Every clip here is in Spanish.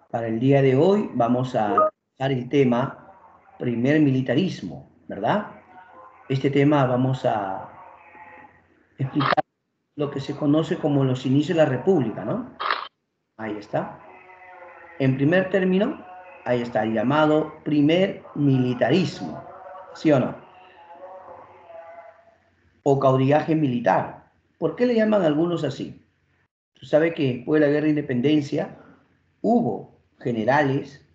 Para el día de hoy vamos a tratar el tema primer militarismo, ¿verdad? Este tema vamos a explicar lo que se conoce como los inicios de la República, ¿no? Ahí está. En primer término, ahí está el llamado primer militarismo, ¿sí o no? O caudillaje militar. ¿Por qué le llaman algunos así? Tú sabes que después de la Guerra de Independencia hubo generales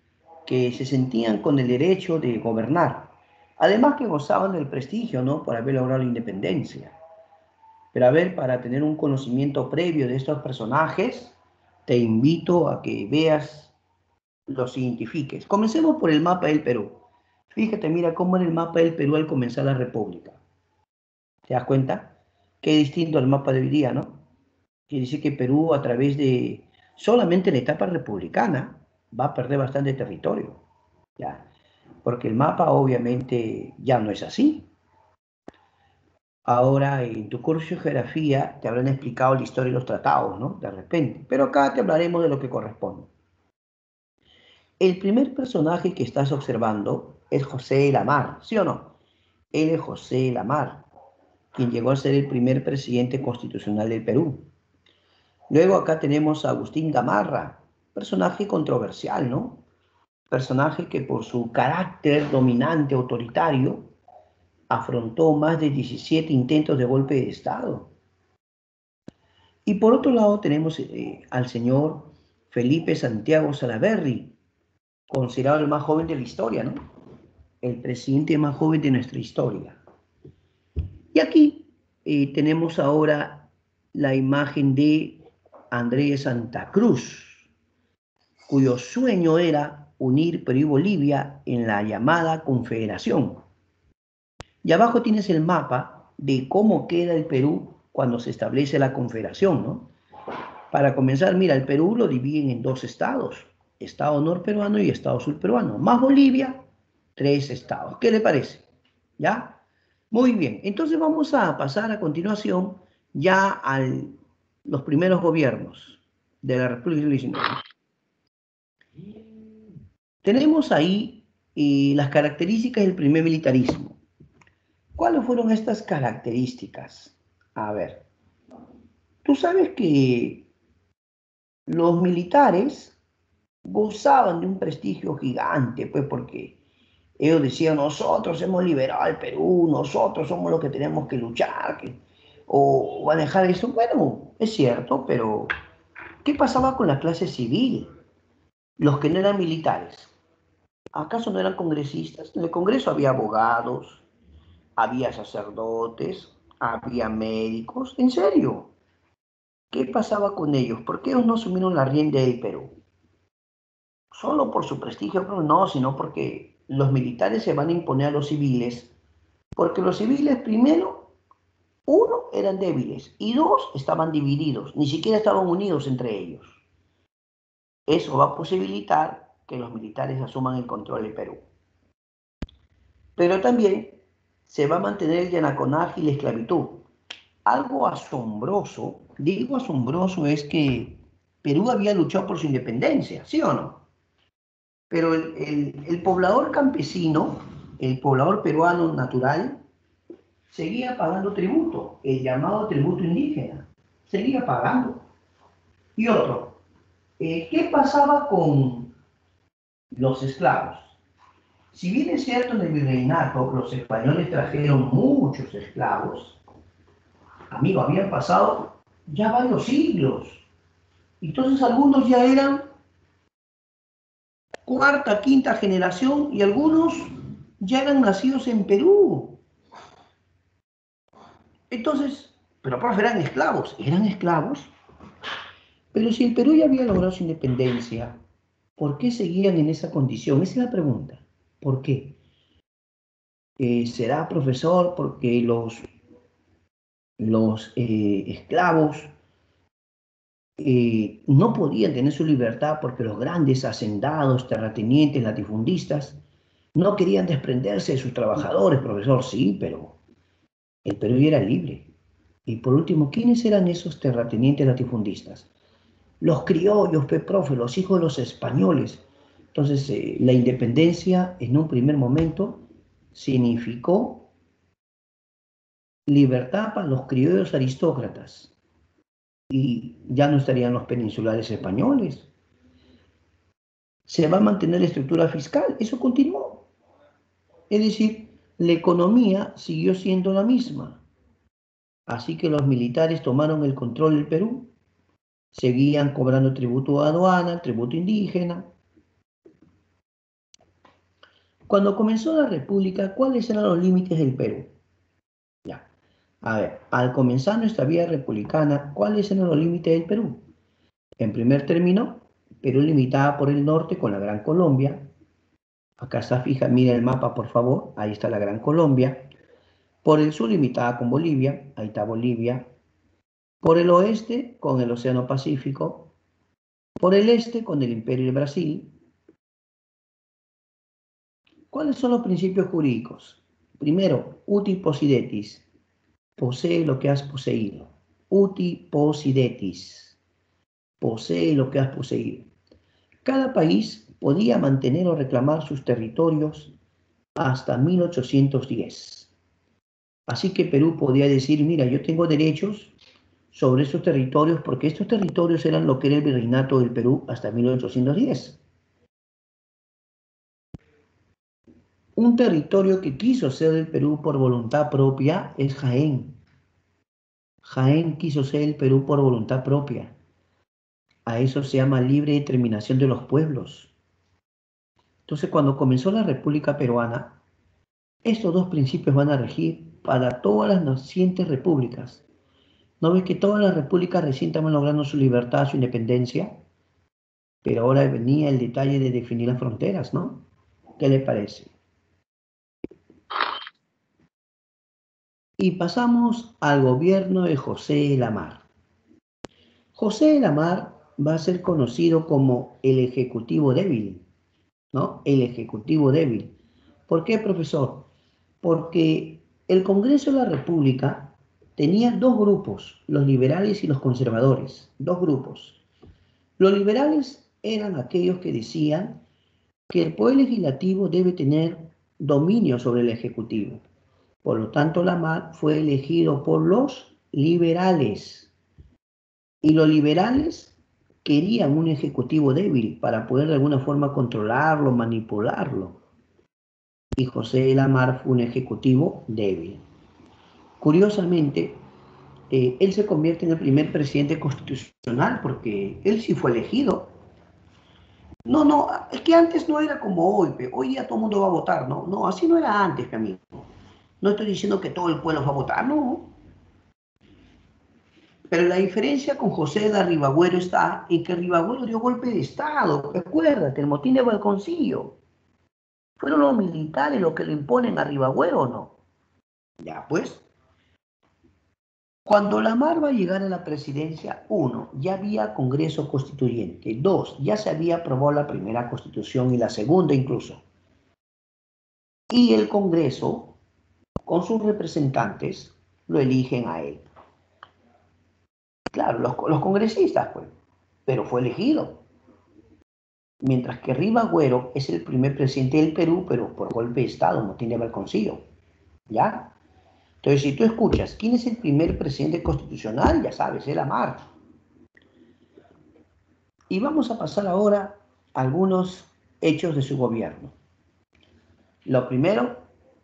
que se sentían con el derecho de gobernar. Además que gozaban del prestigio, ¿no? Por haber logrado la independencia. Pero a ver, para tener un conocimiento previo de estos personajes, te invito a que veas, los identifiques. Comencemos por el mapa del Perú. Fíjate, mira cómo era el mapa del Perú al comenzar la República. ¿Te das cuenta? Qué distinto al mapa de hoy día, ¿no? Quiere decir que Perú, a través de solamente la etapa republicana, va a perder bastante territorio. ¿Ya? Porque el mapa obviamente ya no es así. Ahora en tu curso de geografía te habrán explicado la historia de los tratados, ¿no? De repente. Pero acá te hablaremos de lo que corresponde. El primer personaje que estás observando es José de la Mar, ¿sí o no? Él es José de la Mar, quien llegó a ser el primer presidente constitucional del Perú. Luego acá tenemos a Agustín Gamarra, personaje controversial, ¿no? Personaje que por su carácter dominante, autoritario, afrontó más de 17 intentos de golpe de Estado. Y por otro lado tenemos al señor Felipe Santiago Salaverry, considerado el más joven de la historia, ¿no? El presidente más joven de nuestra historia. Y aquí tenemos ahora la imagen de Andrés Santa Cruz, cuyo sueño era unir Perú y Bolivia en la llamada Confederación. Y abajo tienes el mapa de cómo queda el Perú cuando se establece la Confederación, ¿no? Para comenzar, mira, el Perú lo dividen en dos estados, estado norperuano y estado surperuano, más Bolivia, tres estados. ¿Qué le parece? ¿Ya? Muy bien, entonces vamos a pasar a continuación ya a los primeros gobiernos de la República Dominicana. Tenemos ahí las características del primer militarismo. ¿Cuáles fueron estas características? A ver, tú sabes que los militares gozaban de un prestigio gigante, pues porque ellos decían, nosotros hemos liberado al Perú, nosotros somos los que tenemos que luchar, o manejar eso. Bueno, es cierto, pero ¿qué pasaba con la clase civil? Los que no eran militares. ¿Acaso no eran congresistas? En el Congreso había abogados, había sacerdotes, había médicos. ¿En serio? ¿Qué pasaba con ellos? ¿Por qué ellos no asumieron la rienda del Perú? Solo por su prestigio, pero no, sino porque los militares se van a imponer a los civiles, porque los civiles, primero, uno, eran débiles y dos, estaban divididos, ni siquiera estaban unidos entre ellos. Eso va a posibilitar que los militares asuman el control del Perú. Pero también se va a mantener el yanaconaje y la esclavitud. Algo asombroso, digo asombroso, es que Perú había luchado por su independencia, ¿sí o no? Pero el poblador campesino, el poblador peruano natural, seguía pagando tributo, el llamado tributo indígena, seguía pagando. Y otro, ¿qué pasaba con los esclavos? Si bien es cierto, en el virreinato los españoles trajeron muchos esclavos, amigo, habían pasado ya varios siglos. Entonces algunos ya eran cuarta, quinta generación y algunos ya eran nacidos en Perú. Entonces, pero profe, eran esclavos, pero si el Perú ya había logrado su independencia, ¿por qué seguían en esa condición? Esa es la pregunta. ¿Por qué? ¿Será, profesor, porque los esclavos no podían tener su libertad porque los grandes hacendados, terratenientes, latifundistas, no querían desprenderse de sus trabajadores, profesor? Sí, pero el Perú ya era libre. Y por último, ¿quiénes eran esos terratenientes latifundistas? los criollos, pe, profe, los hijos de los españoles. Entonces, la independencia en un primer momento significó libertad para los criollos aristócratas y ya no estarían los peninsulares españoles. Se va a mantener la estructura fiscal, eso continuó. Es decir, la economía siguió siendo la misma. Así que los militares tomaron el control del Perú, seguían cobrando tributo a aduana, tributo indígena. Cuando comenzó la República, ¿cuáles eran los límites del Perú? Ya. A ver, al comenzar nuestra vida republicana, ¿cuáles eran los límites del Perú? En primer término, Perú limitaba por el norte con la Gran Colombia. Acá está fija, mira el mapa por favor, ahí está la Gran Colombia. Por el sur limitaba con Bolivia, ahí está Bolivia. Por el oeste con el Océano Pacífico. Por el este con el Imperio de Brasil. ¿Cuáles son los principios jurídicos? Primero, uti possidetis, posee lo que has poseído. Uti possidetis, posee lo que has poseído. Cada país podía mantener o reclamar sus territorios hasta 1810. Así que Perú podía decir, mira, yo tengo derechos sobre esos territorios porque estos territorios eran lo que era el virreinato del Perú hasta 1810. Un territorio que quiso ser del Perú por voluntad propia es Jaén. Jaén quiso ser el Perú por voluntad propia. A eso se llama libre determinación de los pueblos. Entonces, cuando comenzó la República Peruana, estos dos principios van a regir para todas las nacientes repúblicas. ¿No ves que todas las repúblicas recién estaban logrando su libertad, su independencia? Pero ahora venía el detalle de definir las fronteras, ¿no? ¿Qué le parece? Y pasamos al gobierno de José de la Mar. José de la Mar va a ser conocido como el Ejecutivo Débil, ¿no? El Ejecutivo Débil. ¿Por qué, profesor? Porque el Congreso de la República tenía dos grupos, los liberales y los conservadores, dos grupos. Los liberales eran aquellos que decían que el Poder Legislativo debe tener dominio sobre el Ejecutivo. Por lo tanto, Lamarck fue elegido por los liberales. Y los liberales querían un Ejecutivo débil para poder de alguna forma controlarlo, manipularlo. Y José Lamarck fue un Ejecutivo débil. Curiosamente, él se convierte en el primer presidente constitucional porque él sí fue elegido. No, no, es que antes no era como hoy, hoy día todo el mundo va a votar, ¿no? No, así no era antes, amigo. No estoy diciendo que todo el pueblo va a votar, no. Pero la diferencia con José de Ribagüero está en que Ribagüero dio golpe de Estado. Acuérdate, el motín de Balconcillo. ¿Fueron los militares los que le imponen a Ribagüero o no? Ya, pues. Cuando Lamarck va a llegar a la presidencia, uno, ya había Congreso Constituyente. Dos, ya se había aprobado la primera Constitución y la segunda incluso. Y el Congreso, con sus representantes, lo eligen a él. Claro, los congresistas, pues, pero fue elegido. Mientras que Ribagüero es el primer presidente del Perú, pero por golpe de Estado, no tiene balconcillo. ¿Ya? Entonces, si tú escuchas, ¿quién es el primer presidente constitucional? Ya sabes, es Lamarck. Y vamos a pasar ahora a algunos hechos de su gobierno. Lo primero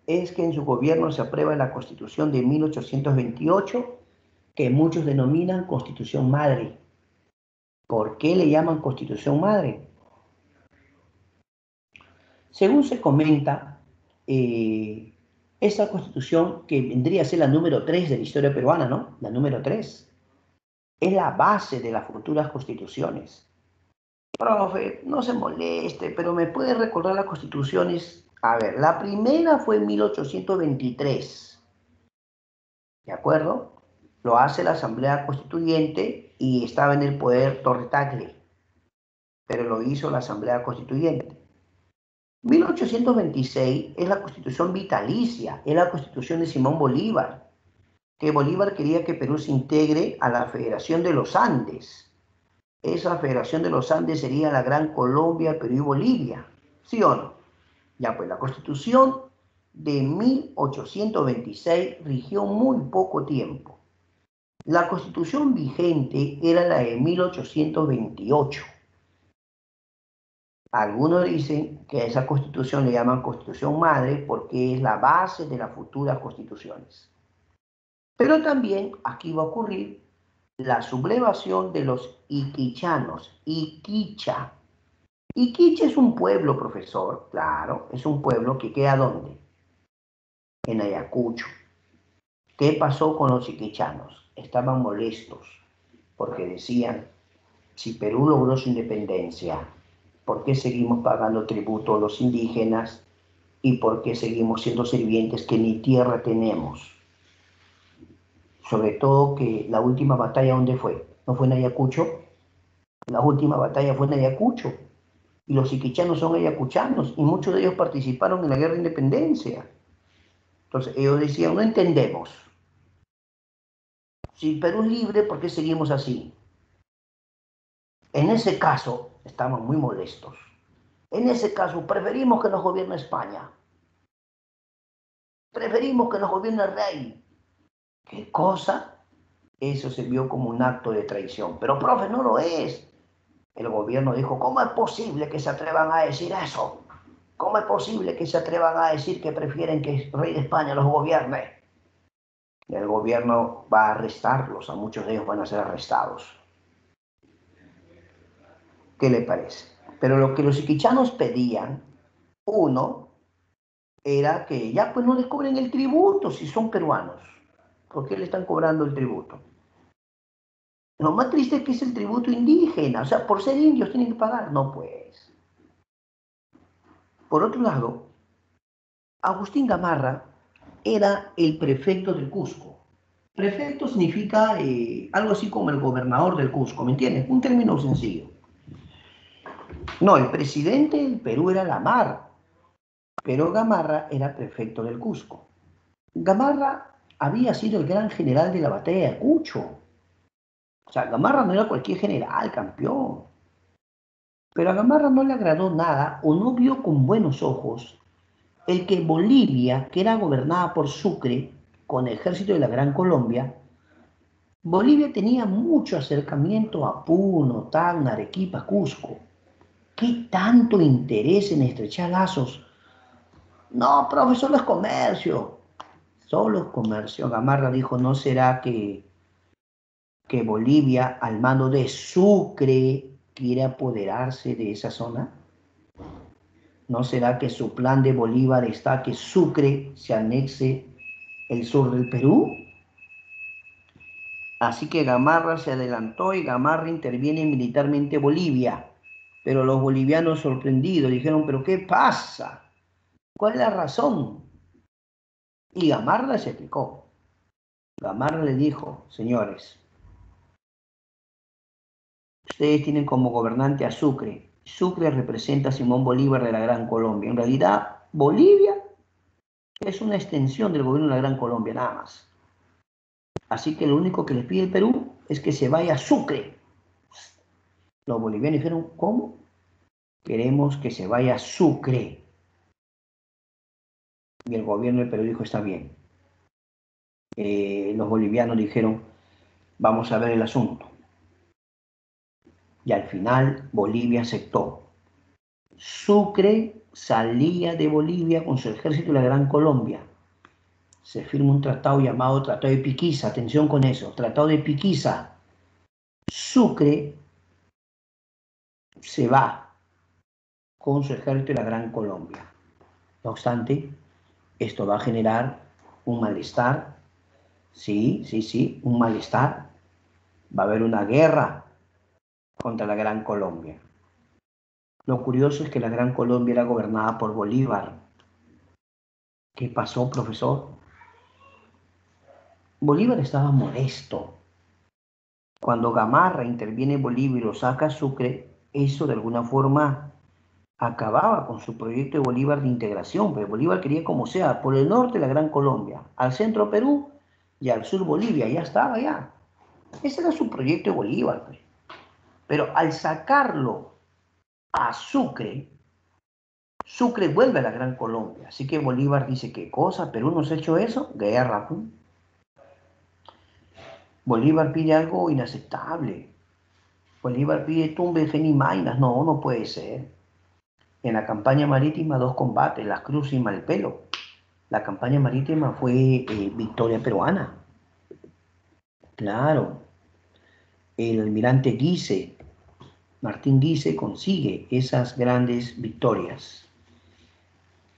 es que en su gobierno se aprueba la Constitución de 1828, que muchos denominan Constitución Madre. ¿Por qué le llaman Constitución Madre? Según se comenta, esa constitución, que vendría a ser la número 3 de la historia peruana, ¿no? La número 3, es la base de las futuras constituciones. Profe, no se moleste, pero ¿me puede recordar las constituciones? A ver, la primera fue en 1823, ¿de acuerdo? Lo hace la Asamblea Constituyente y estaba en el poder Torre Tagle, pero lo hizo la Asamblea Constituyente. 1826 es la constitución vitalicia, es la constitución de Simón Bolívar, que Bolívar quería que Perú se integre a la Federación de los Andes. esa Federación de los Andes sería la Gran Colombia, Perú y Bolivia. ¿Sí o no? Ya, pues la Constitución de 1826 rigió muy poco tiempo. La Constitución vigente era la de 1828. Algunos dicen que a esa Constitución le llaman Constitución Madre porque es la base de las futuras constituciones. Pero también aquí va a ocurrir la sublevación de los iquichanos, Iquicha. Iquicha es un pueblo, profesor, claro, es un pueblo que queda ¿dónde? En Ayacucho. ¿Qué pasó con los iquichanos? Estaban molestos porque decían, si Perú logró su independencia, ¿por qué seguimos pagando tributo a los indígenas y por qué seguimos siendo sirvientes que ni tierra tenemos? Sobre todo que la última batalla, ¿dónde fue? ¿No fue en Ayacucho? La última batalla fue en Ayacucho. Y los iquichanos son ayacuchanos y muchos de ellos participaron en la guerra de independencia. Entonces ellos decían, no entendemos. Si Perú es libre, ¿por qué seguimos así? En ese caso, estamos muy molestos. En ese caso, preferimos que nos gobierne España. Preferimos que nos gobierne el rey. ¿Qué cosa? Eso se vio como un acto de traición. Pero, profe, no lo es. El gobierno dijo, ¿cómo es posible que se atrevan a decir eso? ¿Cómo es posible que se atrevan a decir que prefieren que el rey de España los gobierne? El gobierno va a arrestarlos, a muchos de ellos van a ser arrestados. ¿Qué le parece? Pero lo que los iquichanos pedían, uno, era que ya pues no les cobren el tributo si son peruanos. ¿Por qué le están cobrando el tributo? Lo más triste es que es el tributo indígena, o sea, por ser indios tienen que pagar. No, pues. Por otro lado, Agustín Gamarra era el prefecto del Cusco. Prefecto significa algo así como el gobernador del Cusco, ¿me entiendes? Un término sencillo. No, el presidente del Perú era Lamar, pero Gamarra era prefecto del Cusco. Gamarra había sido el gran general de la batalla de Ayacucho. O sea, Gamarra no era cualquier general, campeón. Pero a Gamarra no le agradó nada o no vio con buenos ojos el que Bolivia, que era gobernada por Sucre, con el ejército de la Gran Colombia, Bolivia tenía mucho acercamiento a Puno, Tacna, Arequipa, Cusco. ¿Qué tanto interés en estrechar lazos? No, profe, solo es comercio. Solo es comercio. Gamarra dijo, ¿no será que Bolivia, al mando de Sucre, quiere apoderarse de esa zona? ¿No será que su plan de Bolívar está que Sucre se anexe el sur del Perú? Así que Gamarra se adelantó y Gamarra interviene militarmente en Bolivia. Pero los bolivianos sorprendidos dijeron, ¿pero qué pasa? ¿Cuál es la razón? Y Gamarra se explicó. Gamarra le dijo, señores, ustedes tienen como gobernante a Sucre. Sucre representa a Simón Bolívar de la Gran Colombia. En realidad, Bolivia es una extensión del gobierno de la Gran Colombia, nada más. Así que lo único que les pide el Perú es que se vaya a Sucre. Los bolivianos dijeron, ¿cómo? Queremos que se vaya a Sucre. Y el gobierno del Perú dijo, está bien. Los bolivianos dijeron, vamos a ver el asunto. Y al final Bolivia aceptó. Sucre salía de Bolivia con su ejército de la Gran Colombia. Se firma un tratado llamado Tratado de Piquiza. Atención con eso, Tratado de Piquiza. Sucre se va con su ejército de la Gran Colombia. No obstante, esto va a generar un malestar. Sí, un malestar. Va a haber una guerra contra la Gran Colombia. Lo curioso es que la Gran Colombia era gobernada por Bolívar. ¿Qué pasó, profesor? Bolívar estaba molesto. Cuando Gamarra interviene en Bolivia y lo saca a Sucre, eso de alguna forma acababa con su proyecto de Bolívar de integración, pero Bolívar quería como sea, por el norte la Gran Colombia, al centro Perú y al sur Bolivia, ya estaba ya. Ese era su proyecto de Bolívar, pues. Pero al sacarlo a Sucre, Sucre vuelve a la Gran Colombia. Así que Bolívar dice, ¿qué cosa? ¿Perú nos ha hecho eso? Guerra. Bolívar pide algo inaceptable. Bolívar pide tumbe Geni Mainas. No, no puede ser. En la campaña marítima, dos combates, Las Cruces y Malpelo. La campaña marítima fue victoria peruana. Claro. El almirante Guise, Martín Guise, consigue esas grandes victorias.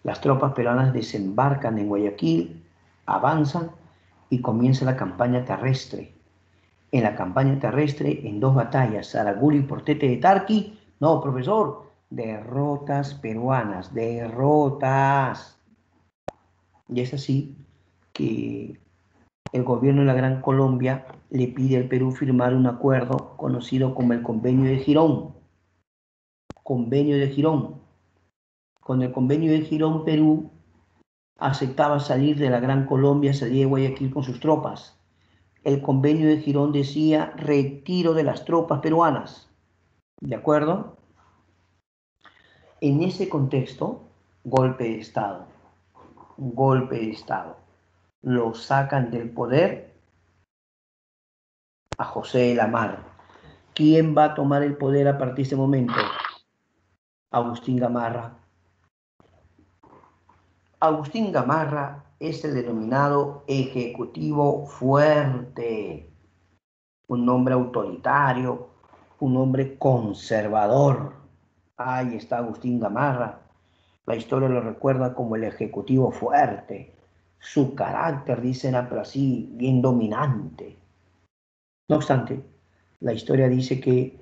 Las tropas peruanas desembarcan en Guayaquil, avanzan y comienza la campaña terrestre. En la campaña terrestre, en dos batallas, Saraguri y Portete de Tarqui, no, profesor, derrotas peruanas, derrotas. Y es así que el gobierno de la Gran Colombia le pide al Perú firmar un acuerdo conocido como el Convenio de Girón. Convenio de Girón. Con el Convenio de Girón, Perú aceptaba salir de la Gran Colombia, salir de Guayaquil con sus tropas. El Convenio de Girón decía retiro de las tropas peruanas. ¿De acuerdo? En ese contexto, golpe de Estado. Golpe de Estado. Lo sacan del poder a José de la Mar. ¿Quién va a tomar el poder a partir de ese momento? Agustín Gamarra. Agustín Gamarra es el denominado ejecutivo fuerte, un hombre autoritario, un hombre conservador. Ahí está Agustín Gamarra. La historia lo recuerda como el ejecutivo fuerte. Su carácter, dicen así, bien dominante. No obstante, la historia dice que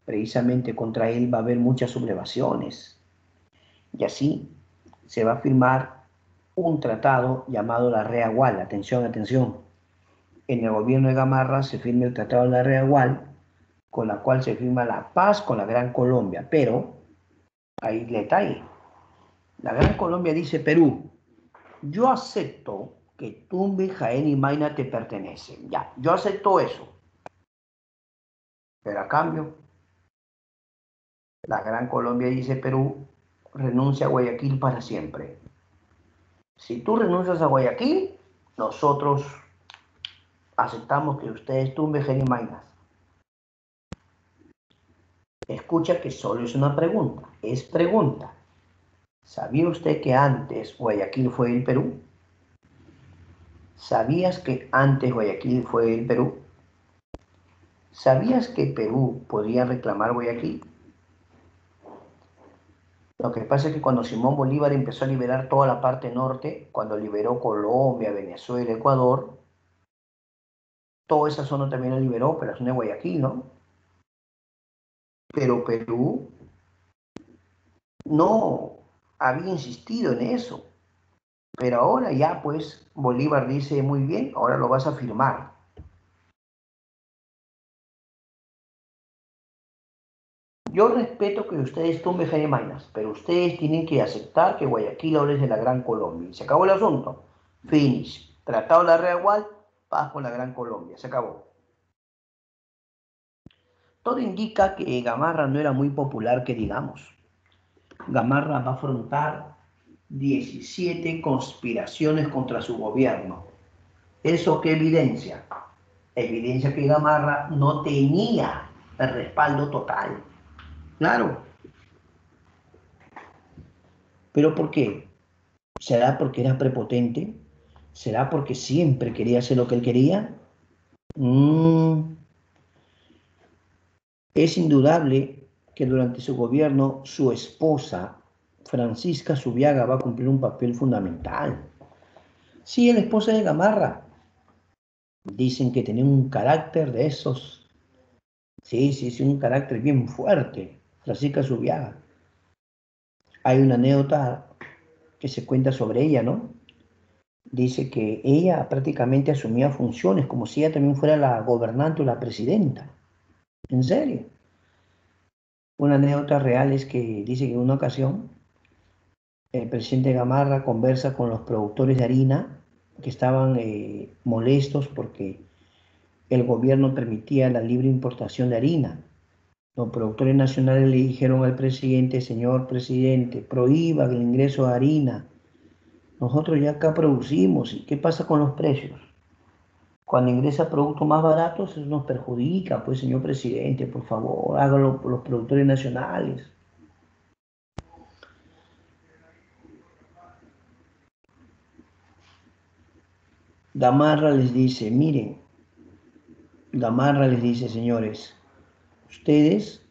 precisamente contra él va a haber muchas sublevaciones. Y así se va a firmar un tratado llamado la Reagual. Atención, atención. En el gobierno de Gamarra se firma el tratado de la Reagual, con la cual se firma la paz con la Gran Colombia. Pero, ahí le detalle. La Gran Colombia dice: Perú, yo acepto que Tumbe, Jaén y Maina te pertenecen. Ya, yo acepto eso. Pero a cambio, la Gran Colombia dice: Perú, renuncia a Guayaquil para siempre. Si tú renuncias a Guayaquil, nosotros aceptamos que ustedes tumben Jaén y Maina. Escucha que solo es una pregunta, es pregunta. ¿Sabía usted que antes Guayaquil fue el Perú? ¿Sabías que antes Guayaquil fue el Perú? ¿Sabías que Perú podía reclamar Guayaquil? Lo que pasa es que cuando Simón Bolívar empezó a liberar toda la parte norte, cuando liberó Colombia, Venezuela, Ecuador, toda esa zona también la liberó, pero la zona de Guayaquil, ¿no? Pero Perú no había insistido en eso. Pero ahora ya, pues, Bolívar dice: muy bien, ahora lo vas a firmar. Yo respeto que ustedes tumben Jaime Mainas, pero ustedes tienen que aceptar que Guayaquil ahora es de la Gran Colombia. Y se acabó el asunto. Finish. Tratado de la Reagual, paz con la Gran Colombia. Se acabó. Todo indica que Gamarra no era muy popular, que digamos. Gamarra va a afrontar 17 conspiraciones contra su gobierno. ¿Eso qué evidencia? Evidencia que Gamarra no tenía el respaldo total. Claro. ¿Pero por qué? ¿Será porque era prepotente? ¿Será porque siempre quería hacer lo que él quería? Es indudable que durante su gobierno su esposa, Francisca Zubiaga, va a cumplir un papel fundamental. Sí, es la esposa de Gamarra. Dicen que tenía un carácter de esos. Sí, sí, sí, un carácter bien fuerte. Francisca Zubiaga. Hay una anécdota que se cuenta sobre ella, ¿no? Dice que ella prácticamente asumía funciones como si ella también fuera la gobernante o la presidenta. ¿En serio? Una anécdota real es que dice que en una ocasión el presidente Gamarra conversa con los productores de harina que estaban molestos porque el gobierno permitía la libre importación de harina. Los productores nacionales le dijeron al presidente, señor presidente, prohíba el ingreso de harina. Nosotros ya acá producimos. ¿Y qué pasa con los precios? Cuando ingresa productos más baratos, eso nos perjudica. Pues, señor presidente, por favor, hágalo por los productores nacionales. Gamarra les dice, miren, Gamarra les dice, señores, ustedes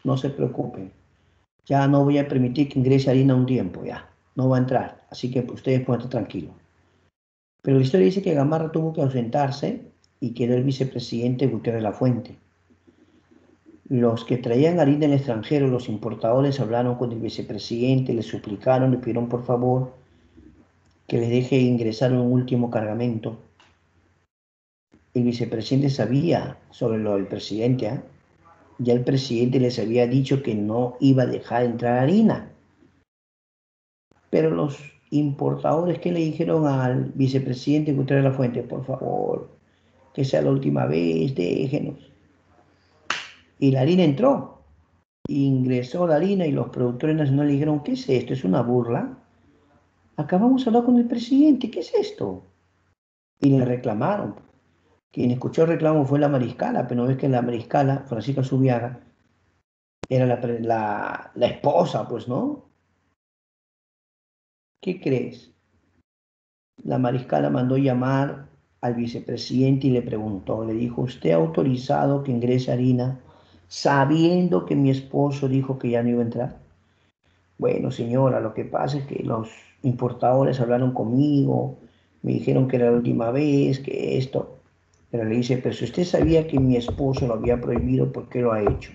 no se preocupen. Ya no voy a permitir que ingrese harina un tiempo, ya. No va a entrar. Así que ustedes pueden estar tranquilos. Pero la historia dice que Gamarra tuvo que ausentarse y quedó el vicepresidente Gutiérrez Lafuente. Los que traían harina del extranjero, los importadores, hablaron con el vicepresidente, le suplicaron, le pidieron por favor que les deje ingresar un último cargamento. El vicepresidente sabía sobre lo del presidente, ¿eh? Ya el presidente les había dicho que no iba a dejar entrar harina. Pero los importadores que le dijeron al vicepresidente Gutiérrez Lafuente, por favor, que sea la última vez, déjenos. Y la harina entró. Ingresó la harina y los productores nacionales dijeron, ¿qué es esto? ¿Es una burla? Acabamos de hablar con el presidente, ¿qué es esto? Y le reclamaron. Quien escuchó el reclamo fue la mariscala, pero no ves que la mariscala, Francisca Subiaga, era la esposa, pues, ¿no? ¿Qué crees? La mariscala mandó llamar al vicepresidente y le preguntó, le dijo, ¿usted ha autorizado que ingrese harina sabiendo que mi esposo dijo que ya no iba a entrar? Bueno, señora, lo que pasa es que los importadores hablaron conmigo, me dijeron que era la última vez, que esto. Pero le dice, pero si usted sabía que mi esposo lo había prohibido, ¿por qué lo ha hecho?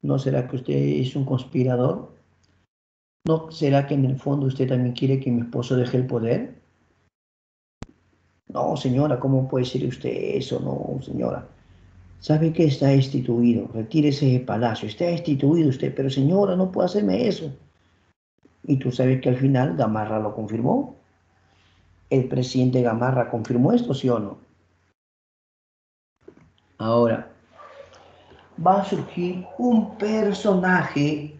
¿No será que usted es un conspirador? ¿No será que en el fondo usted también quiere que mi esposo deje el poder? No, señora, ¿cómo puede decir usted eso? No, señora. ¿Sabe que está destituido? Retírese de palacio. Está destituido usted, pero señora, no puede hacerme eso. Y tú sabes que al final Gamarra lo confirmó. El presidente Gamarra confirmó esto, ¿sí o no? Ahora, va a surgir un personaje,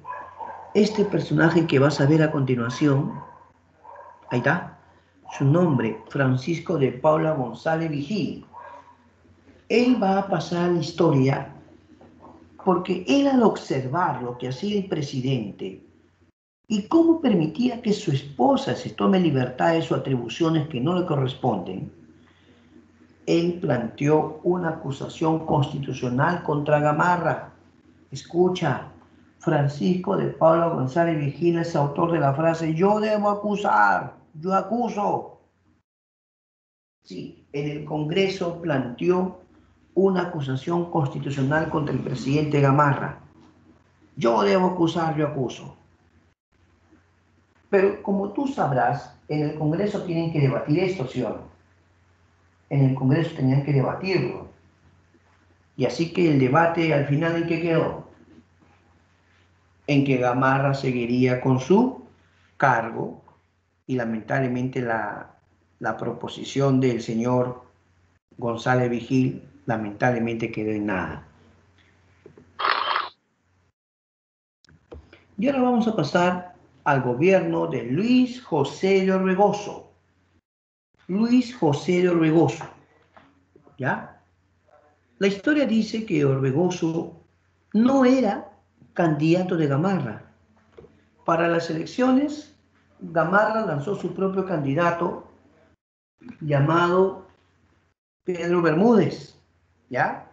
este personaje que vas a ver a continuación, ahí está, su nombre, Francisco de Paula González Vigil. Él va a pasar a la historia porque él al observar lo que hacía el presidente y cómo permitía que su esposa se tome libertades o atribuciones que no le corresponden, él planteó una acusación constitucional contra Gamarra. Escucha, Francisco de Paula González Vigil es autor de la frase yo debo acusar, yo acuso. Sí, en el Congreso planteó una acusación constitucional contra el presidente Gamarra. Yo debo acusar, yo acuso. Pero como tú sabrás, en el Congreso tienen que debatir esto, ¿sí o no? En el Congreso tenían que debatirlo. Y así que el debate al final, ¿en qué quedó? En que Gamarra seguiría con su cargo y lamentablemente la proposición del señor González Vigil lamentablemente quedó en nada. Y ahora vamos a pasar al gobierno de Luis José de Orbegoso. Luis José de Orbegoso, ¿ya? La historia dice que Orbegoso no era candidato de Gamarra. Para las elecciones, Gamarra lanzó su propio candidato llamado Pedro Bermúdez, ¿ya?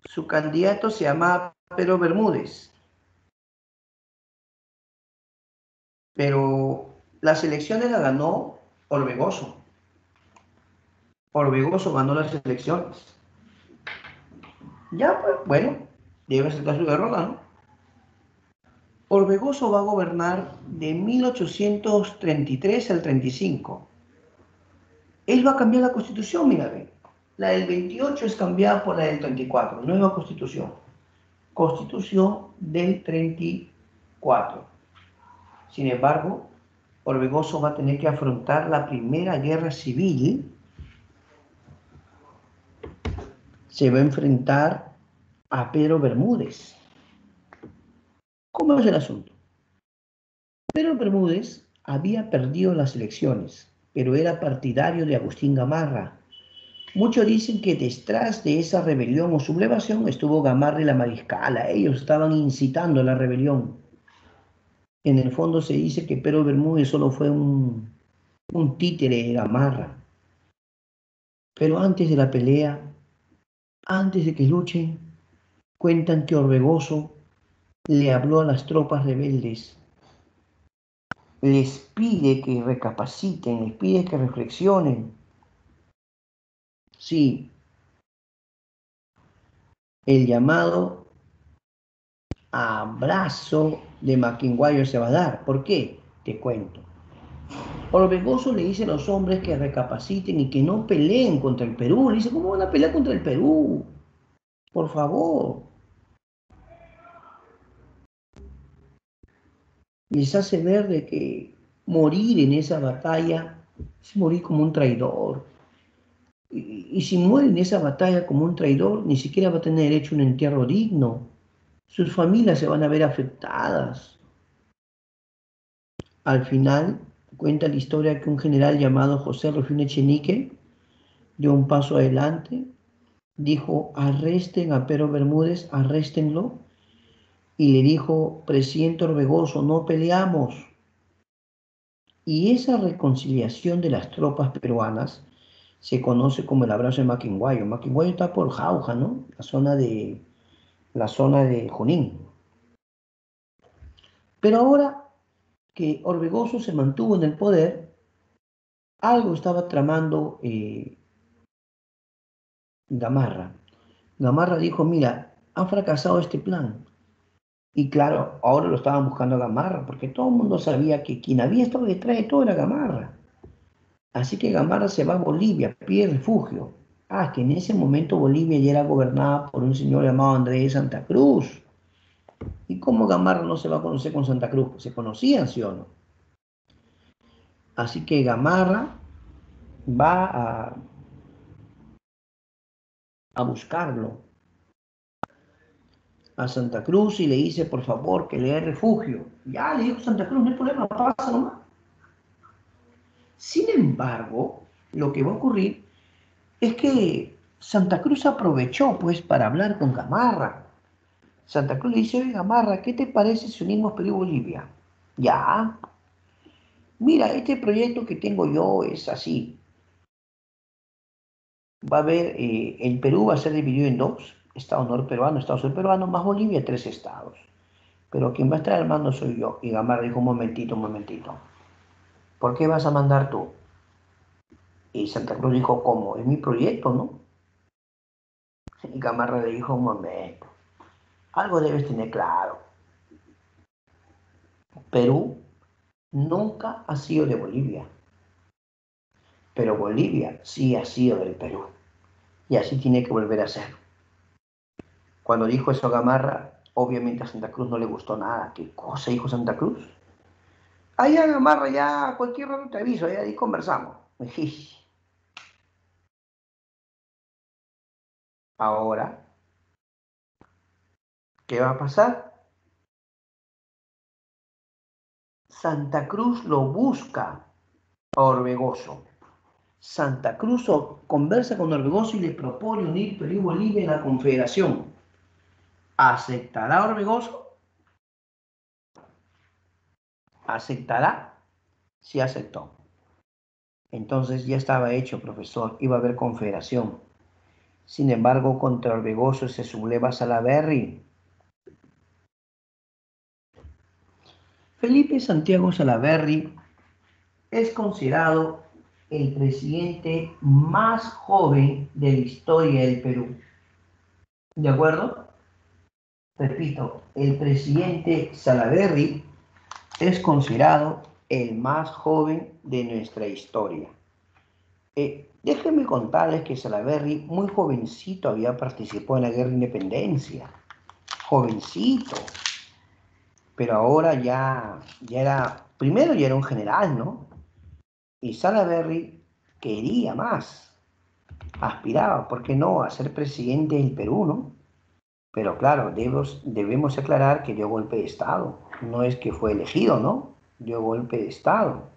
Su candidato se llamaba Pedro Bermúdez, pero las elecciones las ganó Orbegoso. Orbegoso ganó las elecciones. Ya, pues, bueno, debe aceptar su derrota, ¿no? Orbegoso va a gobernar de 1833 al 35. Él va a cambiar la constitución, mira, ve. La del 28 es cambiada por la del 34, nueva constitución. Constitución del 34. Sin embargo, Orbegoso va a tener que afrontar la primera guerra civil. Se va a enfrentar a Pedro Bermúdez. ¿Cómo es el asunto? Pedro Bermúdez había perdido las elecciones, pero era partidario de Agustín Gamarra. Muchos dicen que detrás de esa rebelión o sublevación estuvo Gamarra y la Mariscala. Ellos estaban incitando la rebelión. En el fondo se dice que Pedro Bermúdez solo fue un títere de Gamarra. Pero antes de la pelea, antes de que luchen, cuentan que Orbegoso le habló a las tropas rebeldes, les pide que recapaciten, les pide que reflexionen. Sí, el llamado abrazo de Maquinguayo se va a dar. ¿Por qué? Te cuento. Orbegoso le dice a los hombres que recapaciten y que no peleen contra el Perú. Le dice, ¿cómo van a pelear contra el Perú? Por favor. Les hace ver de que morir en esa batalla es morir como un traidor. Y si muere en esa batalla como un traidor, ni siquiera va a tener derecho a un entierro digno. Sus familias se van a ver afectadas. Al final, cuenta la historia que un general llamado José Rufino Echenique dio un paso adelante, dijo, arresten a Pedro Bermúdez, arréstenlo, y le dijo, presidente Orbegoso, no peleamos. Y esa reconciliación de las tropas peruanas se conoce como el abrazo de Maquinguayo. Maquinguayo está por Jauja, ¿no? La zona de Junín. Pero ahora que Orbegoso se mantuvo en el poder, algo estaba tramando Gamarra. Gamarra dijo, mira, han fracasado este plan. Y claro, ahora lo estaban buscando a Gamarra, porque todo el mundo sabía que quien había estado detrás de todo era Gamarra. Así que Gamarra se va a Bolivia, pide refugio. Ah, que en ese momento Bolivia ya era gobernada por un señor llamado Andrés de Santa Cruz. ¿Y cómo Gamarra no se va a conocer con Santa Cruz? Pues se conocían, ¿sí o no? Así que Gamarra va a buscarlo a Santa Cruz y le dice, por favor, que le dé refugio. Ya le dijo Santa Cruz, no hay problema, pasa nomás. Sin embargo, lo que va a ocurrir es que Santa Cruz aprovechó, pues, para hablar con Gamarra. Santa Cruz le dice, oye, Gamarra, ¿qué te parece si unimos Perú y Bolivia? Ya, mira, este proyecto que tengo yo es así. Va a haber, el Perú va a ser dividido en dos, Estado norperuano, Estado surperuano, más Bolivia, tres estados. Pero quien va a estar al mando soy yo. Y Gamarra dijo, un momentito, un momentito. ¿Por qué vas a mandar tú? Y Santa Cruz dijo, ¿cómo? Es mi proyecto, ¿no? Y Gamarra le dijo, un momento, algo debes tener claro. Perú nunca ha sido de Bolivia, pero Bolivia sí ha sido del Perú. Y así tiene que volver a ser. Cuando dijo eso Gamarra, obviamente a Santa Cruz no le gustó nada. ¿Qué cosa dijo Santa Cruz? Allá Gamarra, ya cualquier rato te aviso, ya ahí conversamos. Ahora, ¿qué va a pasar? Santa Cruz lo busca a Orbegoso. Santa Cruz conversa con Orbegoso y le propone unir Perú y Bolivia en la Confederación. ¿Aceptará Orbegoso? ¿Aceptará? Sí aceptó. Entonces ya estaba hecho, profesor, iba a haber confederación. Sin embargo, contra Orbegoso se subleva Salaverry. Felipe Santiago Salaverry es considerado el presidente más joven de la historia del Perú. ¿De acuerdo? Repito, el presidente Salaverry es considerado el más joven de nuestra historia. Déjenme contarles que Salaverry, muy jovencito, había participado en la Guerra de Independencia. Jovencito. Pero ahora ya era, primero ya era un general, ¿no? Y Salaverry quería más. Aspiraba, ¿por qué no?, a ser presidente del Perú, ¿no? Pero claro, debemos aclarar que dio golpe de Estado. No es que fue elegido, ¿no? Dio golpe de Estado.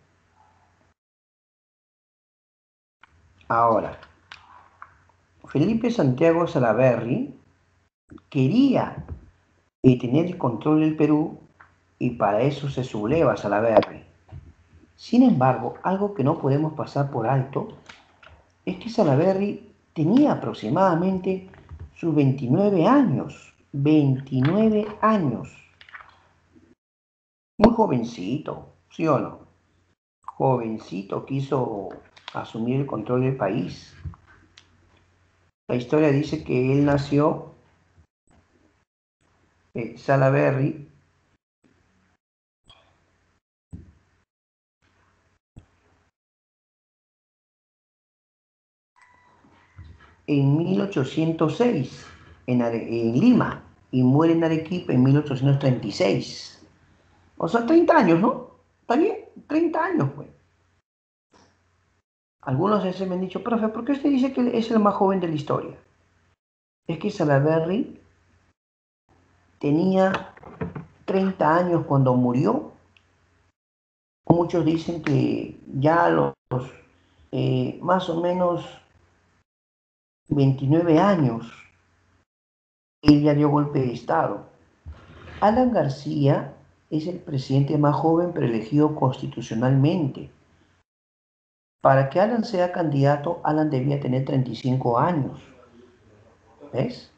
Ahora, Felipe Santiago Salaverry quería tener el control del Perú y para eso se subleva Salaverry. Sin embargo, algo que no podemos pasar por alto es que Salaverry tenía aproximadamente sus 29 años. 29 años. Muy jovencito, ¿sí o no? Jovencito quiso asumir el control del país. La historia dice que él nació, Salaverry, en 1806 en Lima y muere en Arequipa en 1836. O sea, 30 años, ¿no? ¿Está bien? 30 años, pues. Algunos veces me han dicho, profe, ¿por qué usted dice que es el más joven de la historia? Es que Salaverry tenía 30 años cuando murió. Muchos dicen que ya a los más o menos 29 años, él ya dio golpe de Estado. Alan García es el presidente más joven pero elegido constitucionalmente. Para que Alan sea candidato, Alan debía tener 35 años. ¿Ves?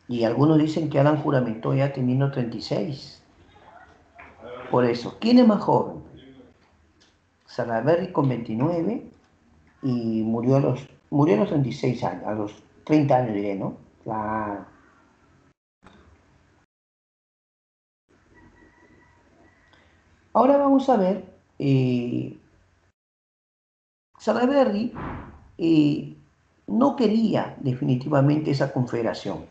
Y algunos dicen que Alan juramentó ya teniendo 36. Por eso, ¿quién es más joven? Salaverry con 29 y murió a los 36 años, a los 30 años diré, ¿no? Claro. Ahora vamos a ver, Salaverry no quería definitivamente esa confederación.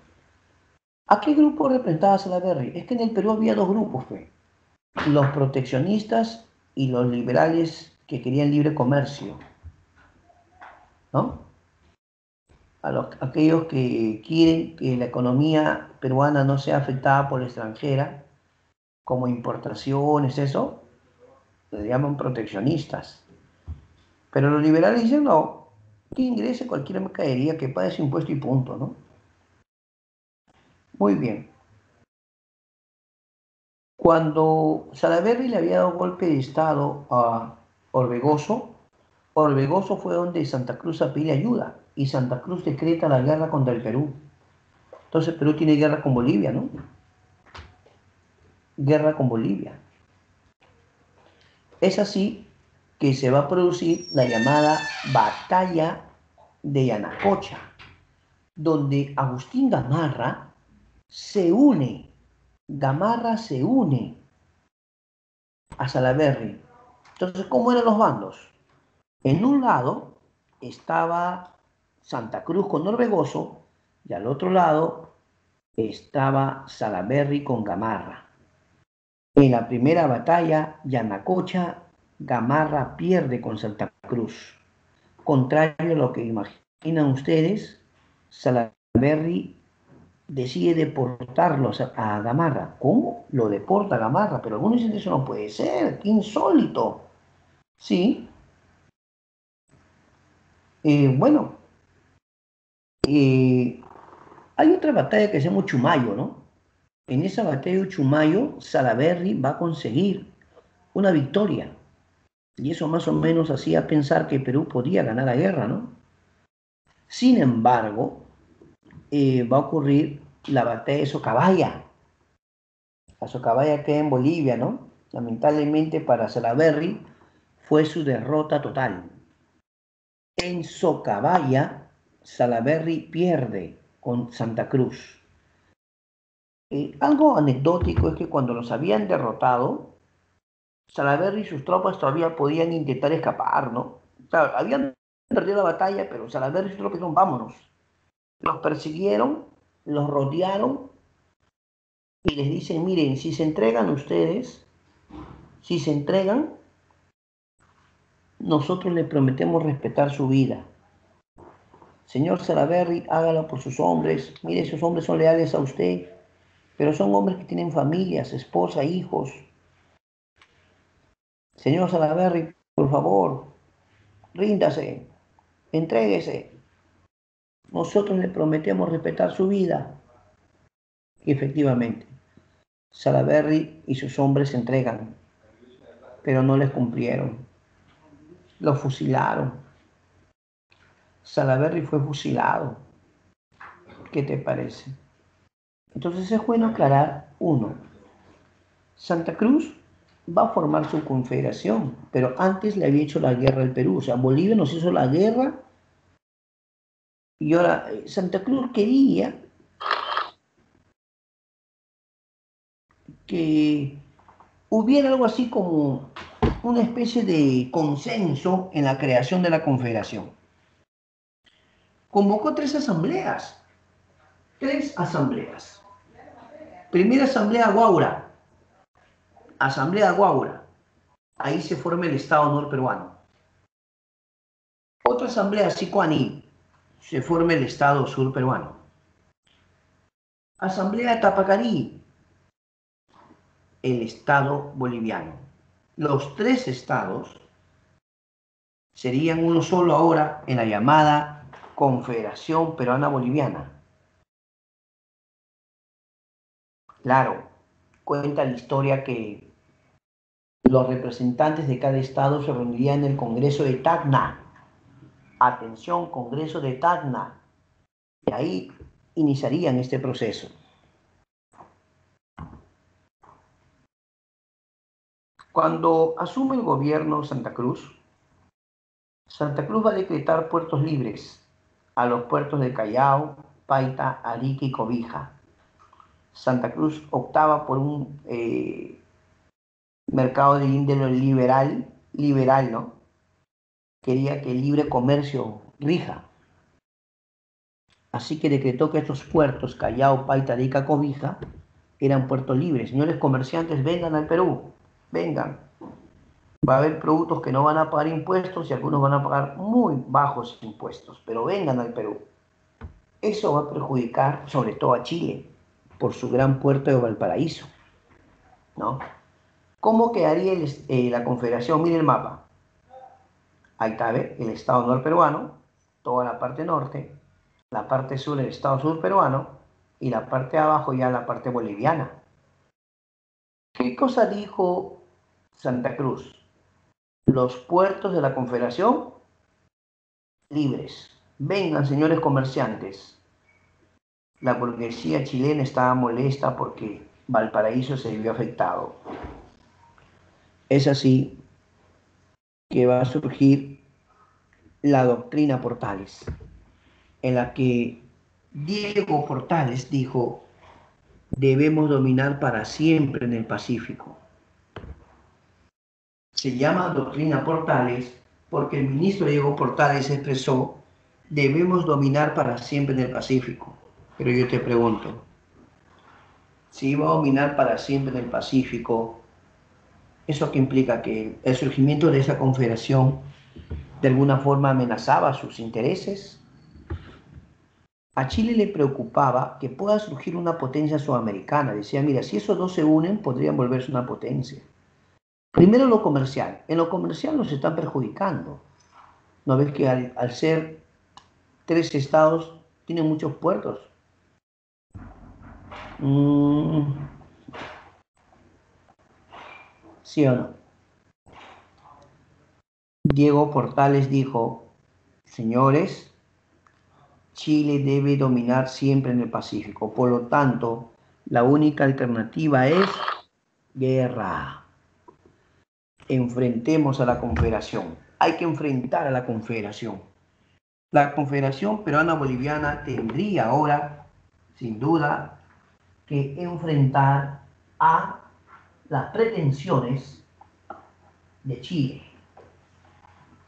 ¿A qué grupo representaba Salaverry? Es que en el Perú había dos grupos, pues. Los proteccionistas y los liberales que querían libre comercio, ¿no? Aquellos que quieren que la economía peruana no sea afectada por la extranjera, como importaciones, eso, le llaman proteccionistas. Pero los liberales dicen, no, que ingrese cualquier mercadería que pague su impuesto y punto, ¿no? Muy bien. Cuando Salaverry le había dado golpe de Estado a Orbegoso, Orbegoso fue donde Santa Cruz a pedir ayuda y Santa Cruz decreta la guerra contra el Perú. Entonces Perú tiene guerra con Bolivia, ¿no? Guerra con Bolivia. Es así que se va a producir la llamada Batalla de Yanacocha, donde Agustín Gamarra se une, Gamarra se une a Salaverry. Entonces, ¿cómo eran los bandos? En un lado estaba Santa Cruz con Orbegoso y al otro lado estaba Salaverry con Gamarra. En la primera batalla, Yanacocha, Gamarra pierde con Santa Cruz. Contrario a lo que imaginan ustedes, Salaverry decide deportarlos a Gamarra. ¿Cómo? Lo deporta a Gamarra, pero algunos dicen que eso no puede ser, qué insólito. Sí, bueno, hay otra batalla que se llama Chumayo, ¿no? En esa batalla de Chumayo, Salaverry va a conseguir una victoria. Y eso más o menos hacía pensar que Perú podía ganar la guerra, ¿no? Sin embargo, va a ocurrir la batalla de Socabaya. La Socabaya queda en Bolivia, ¿no? Lamentablemente para Salaverry fue su derrota total. En Socabaya, Salaverry pierde con Santa Cruz. Algo anecdótico es que cuando los habían derrotado, Salaverry y sus tropas todavía podían intentar escapar, ¿no? Claro, habían perdido la batalla, pero Salaverry y sus tropas dijeron, vámonos. Los persiguieron, los rodearon y les dicen, miren, si se entregan ustedes, si se entregan, nosotros les prometemos respetar su vida. Señor Salaverry, hágalo por sus hombres. Mire, esos hombres son leales a usted, pero son hombres que tienen familias, esposa, hijos. Señor Salaverry, por favor, ríndase, entréguese. Nosotros le prometemos respetar su vida. Y efectivamente, Salaverry y sus hombres se entregan, pero no les cumplieron. Lo fusilaron. Salaverry fue fusilado. ¿Qué te parece? Entonces es bueno aclarar, uno, Santa Cruz va a formar su confederación, pero antes le había hecho la guerra al Perú. O sea, Bolivia nos hizo la guerra y ahora Santa Cruz quería que hubiera algo así como una especie de consenso en la creación de la confederación. Convocó tres asambleas. Primera asamblea Guaura. Asamblea Guaura. Ahí se forma el Estado norperuano. Otra asamblea Sicuani. Se forma el Estado surperuano. Asamblea Tapacarí. El Estado boliviano. Los tres estados serían uno solo ahora en la llamada Confederación Peruana Boliviana. Claro, cuenta la historia que los representantes de cada estado se reunirían en el Congreso de Tacna. Atención, Congreso de Tacna. Y ahí iniciarían este proceso. Cuando asume el gobierno Santa Cruz va a decretar puertos libres a los puertos de Callao, Paita, Arica y Cobija. Santa Cruz optaba por un mercado de índole liberal, ¿no? Quería que el libre comercio rija. Así que decretó que estos puertos, Callao, Paita, Arica, Cobija, eran puertos libres. Señores comerciantes, vengan al Perú, vengan. Va a haber productos que no van a pagar impuestos y algunos van a pagar muy bajos impuestos, pero vengan al Perú. Eso va a perjudicar sobre todo a Chile por su gran puerto de Valparaíso, ¿no? ¿Cómo quedaría la confederación? Mire el mapa. Ahí está, ¿ve? El estado norperuano, toda la parte norte, la parte sur el estado surperuano y la parte de abajo ya la parte boliviana. ¿Qué cosa dijo Santa Cruz? Los puertos de la confederación libres. Vengan, señores comerciantes. La burguesía chilena estaba molesta porque Valparaíso se vio afectado. Es así que va a surgir la doctrina Portales, en la que Diego Portales dijo: debemos dominar para siempre en el Pacífico. Se llama doctrina Portales porque el ministro Diego Portales expresó: debemos dominar para siempre en el Pacífico. Pero yo te pregunto, si iba a dominar para siempre en el Pacífico, ¿eso qué implica? Que el surgimiento de esa confederación de alguna forma amenazaba sus intereses. A Chile le preocupaba que pueda surgir una potencia sudamericana. Decía, mira, si esos dos se unen, podrían volverse una potencia. Primero lo comercial. En lo comercial nos están perjudicando. ¿No ves que al ser tres estados tienen muchos puertos? ¿Sí o no? Diego Portales dijo, señores, Chile debe dominar siempre en el Pacífico. Por lo tanto, la única alternativa es guerra. Enfrentemos a la Confederación. Hay que enfrentar a la Confederación. La Confederación Peruana-Boliviana tendría ahora, sin duda, que enfrentar a las pretensiones de Chile.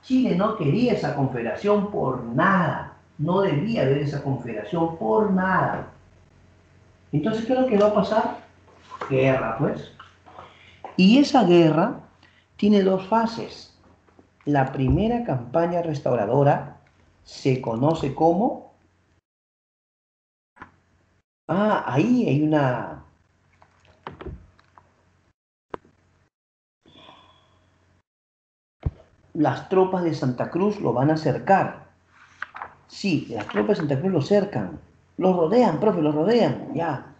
Chile no quería esa confederación por nada. No debía haber esa confederación por nada. Entonces, ¿qué es lo que va a pasar? Guerra, pues. Y esa guerra tiene dos fases. La primera campaña restauradora, se conoce como... Ah, ahí hay una... Las tropas de Santa Cruz lo van a cercar. Sí, las tropas de Santa Cruz lo cercan. Lo rodean, profe, lo rodean, ya.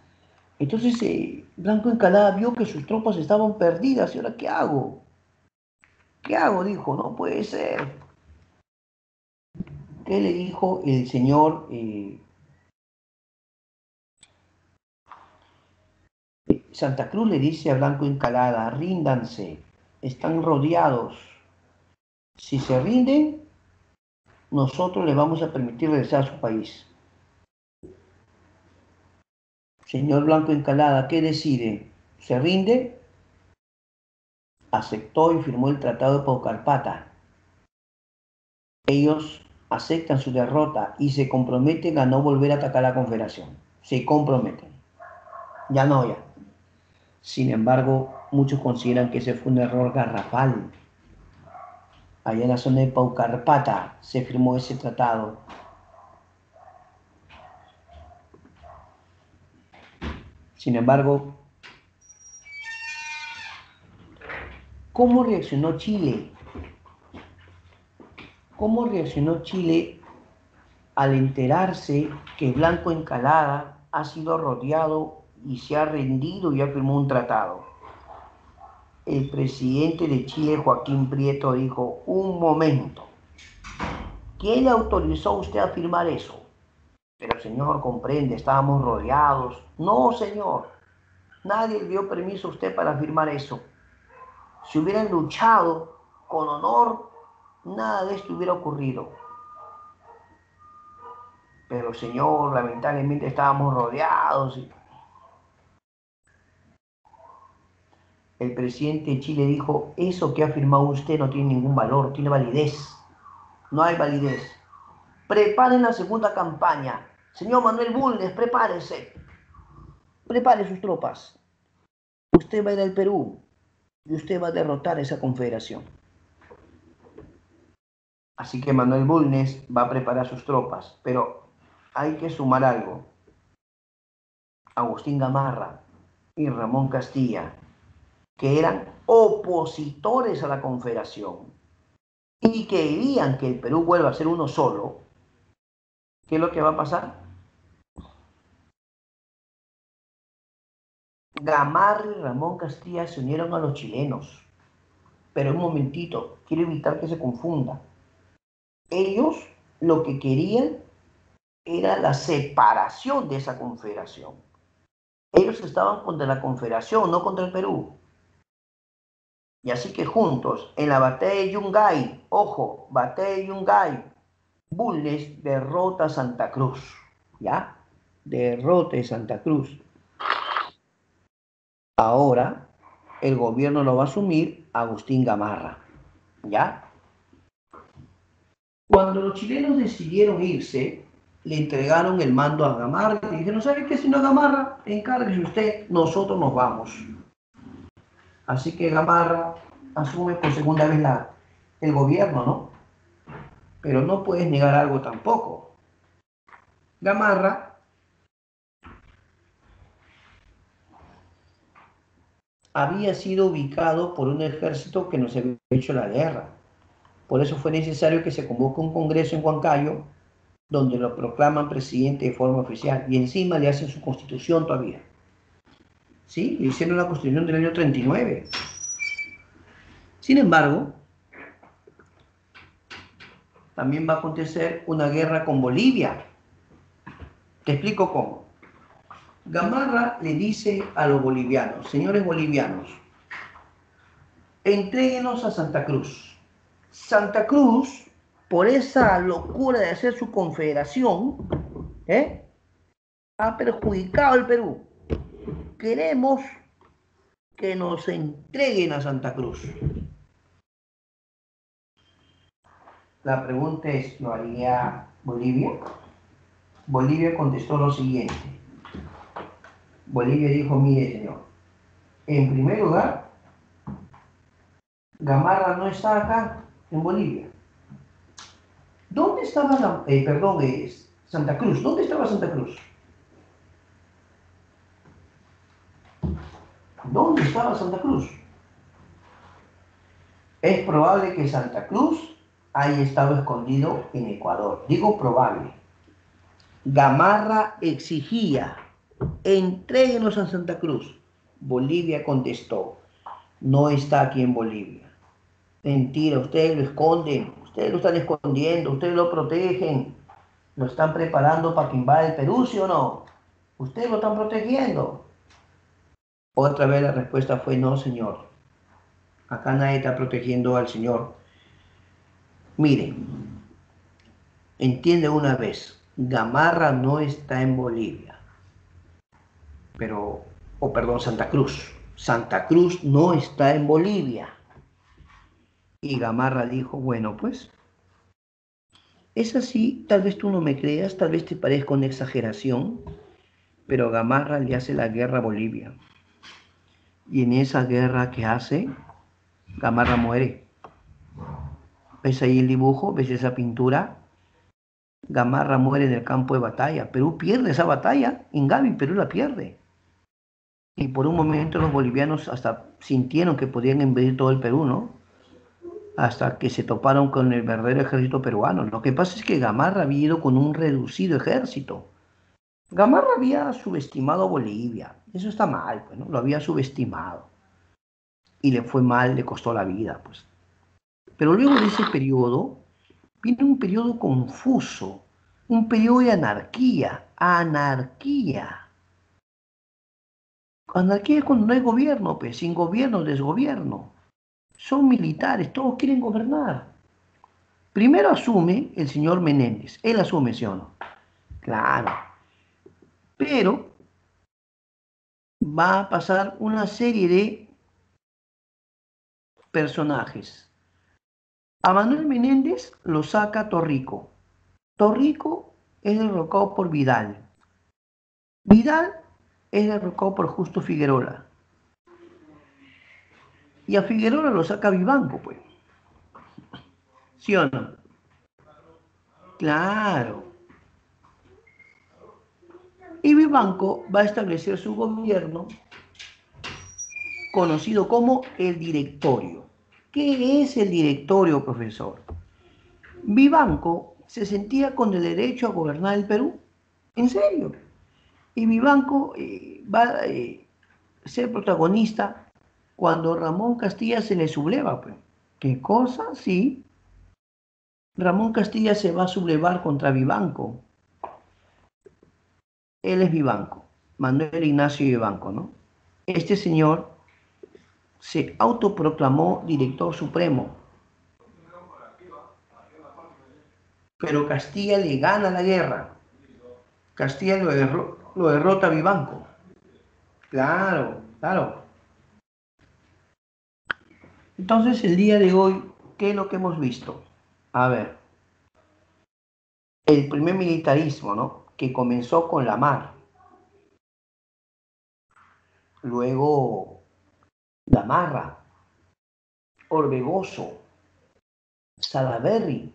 Entonces Blanco Encalada vio que sus tropas estaban perdidas. ¿Y ahora qué hago? ¿Qué hago? Dijo, no puede ser. ¿Qué le dijo el señor Santa Cruz? Le dice a Blanco Encalada, ríndanse, están rodeados. Si se rinden, nosotros le vamos a permitir regresar a su país. Señor Blanco Encalada, ¿qué decide? ¿Se rinde? Aceptó y firmó el Tratado de Paucarpata. Ellos aceptan su derrota y se comprometen a no volver a atacar a la Confederación. Se comprometen. Ya no, ya. Sin embargo, muchos consideran que ese fue un error garrafal. Allá en la zona de Paucarpata se firmó ese tratado. Sin embargo, ¿cómo reaccionó Chile? ¿Cómo reaccionó Chile al enterarse que Blanco Encalada ha sido rodeado y se ha rendido y ha firmado un tratado? El presidente de Chile, Joaquín Prieto, dijo, un momento, ¿quién le autorizó a usted a firmar eso? Pero señor, comprende, estábamos rodeados. No, señor, nadie le dio permiso a usted para firmar eso. Si hubieran luchado con honor, nada de esto hubiera ocurrido. Pero señor, lamentablemente estábamos rodeados. El presidente de Chile dijo, eso que ha firmado usted no tiene ningún valor, tiene validez. No hay validez. Preparen la segunda campaña. Señor Manuel Bulnes, prepárese. Prepare sus tropas. Usted va a ir al Perú y usted va a derrotar a esa confederación. Así que Manuel Bulnes va a preparar sus tropas, pero hay que sumar algo. Agustín Gamarra y Ramón Castilla, que eran opositores a la confederación y que querían que el Perú vuelva a ser uno solo, ¿qué es lo que va a pasar? Gamarra y Ramón Castilla se unieron a los chilenos. Pero un momentito, quiero evitar que se confunda. Ellos lo que querían era la separación de esa confederación. Ellos estaban contra la confederación, no contra el Perú. Y así que juntos, en la batalla de Yungay, ojo, batalla de Yungay, Bulnes derrota a Santa Cruz, ¿ya? Derrota a Santa Cruz. Ahora, el gobierno lo va a asumir Agustín Gamarra, ¿ya? Cuando los chilenos decidieron irse, le entregaron el mando a Gamarra y le dijeron, ¿sabe qué, señor Gamarra? Encárguese usted, nosotros nos vamos. Así que Gamarra asume por segunda vez el gobierno, ¿no? Pero no puedes negar algo tampoco. Gamarra había sido ubicado por un ejército que nos había hecho la guerra. Por eso fue necesario que se convoque un congreso en Huancayo, donde lo proclaman presidente de forma oficial y encima le hacen su constitución todavía. ¿Sí? Le hicieron la constitución del año 39. Sin embargo, también va a acontecer una guerra con Bolivia. Te explico cómo. Gamarra le dice a los bolivianos, señores bolivianos, entréguenos a Santa Cruz. Santa Cruz, por esa locura de hacer su confederación, ha perjudicado al Perú. Queremos que nos entreguen a Santa Cruz. La pregunta es, ¿lo haría Bolivia? Bolivia contestó lo siguiente. Bolivia dijo, mire señor, en primer lugar, Gamarra no está acá en Bolivia. ¿Dónde estaba Santa Cruz? ¿Dónde estaba Santa Cruz? ¿Dónde estaba Santa Cruz? Es probable que Santa Cruz haya estado escondido en Ecuador. Digo probable. Gamarra exigía, entréguenos a Santa Cruz. Bolivia contestó, no está aquí en Bolivia. Mentira, ustedes lo esconden, ustedes lo están escondiendo, ustedes lo protegen, lo están preparando para que invada el Perú, ¿sí o no? Ustedes lo están protegiendo. Otra vez la respuesta fue no, señor. Acá nadie está protegiendo al señor. Miren, entiende una vez, Gamarra no está en Bolivia, perdón, Santa Cruz. Santa Cruz no está en Bolivia. Y Gamarra dijo, bueno, pues, es así, tal vez tú no me creas, tal vez te parezca una exageración, pero Gamarra le hace la guerra a Bolivia. Y en esa guerra que hace, Gamarra muere. ¿Ves ahí el dibujo? ¿Ves esa pintura? Gamarra muere en el campo de batalla. Perú pierde esa batalla. Ingavi, Perú la pierde. Y por un momento los bolivianos hasta sintieron que podían invadir todo el Perú, ¿no? Hasta que se toparon con el verdadero ejército peruano. Lo que pasa es que Gamarra había ido con un reducido ejército. Gamarra había subestimado a Bolivia. Eso está mal, pues, ¿no? Lo había subestimado. Y le fue mal, le costó la vida, pues. Pero luego de ese periodo, viene un periodo confuso, un periodo de anarquía. Anarquía. Anarquía es cuando no hay gobierno, pues, sin gobierno, desgobierno. Son militares, todos quieren gobernar. Primero asume el señor Menéndez, él asume, ¿sí o no? Claro, pero va a pasar una serie de personajes. A Manuel Menéndez lo saca Torrico. Torrico es derrocado por Vidal. Vidal es derrocado por Justo Figueroa. Y a Figueroa lo saca Vivanco, pues. ¿Sí o no? Claro. Y Vivanco va a establecer su gobierno conocido como el directorio. ¿Qué es el directorio, profesor? Vivanco se sentía con el derecho a gobernar el Perú. ¿En serio? Y Vivanco va a ser protagonista cuando Ramón Castilla se le subleva. Pues. ¿Qué cosa? Sí. Ramón Castilla se va a sublevar contra Vivanco. Él es Vivanco, Manuel Ignacio Vivanco, ¿no? Este señor se autoproclamó director supremo, pero Castilla le gana la guerra. Castilla lo derrota a Vivanco. Claro, claro. Entonces, el día de hoy, ¿qué es lo que hemos visto? A ver, el primer militarismo, ¿no? Que comenzó con la mar. Luego, Gamarra, Orbegoso, Salaverry,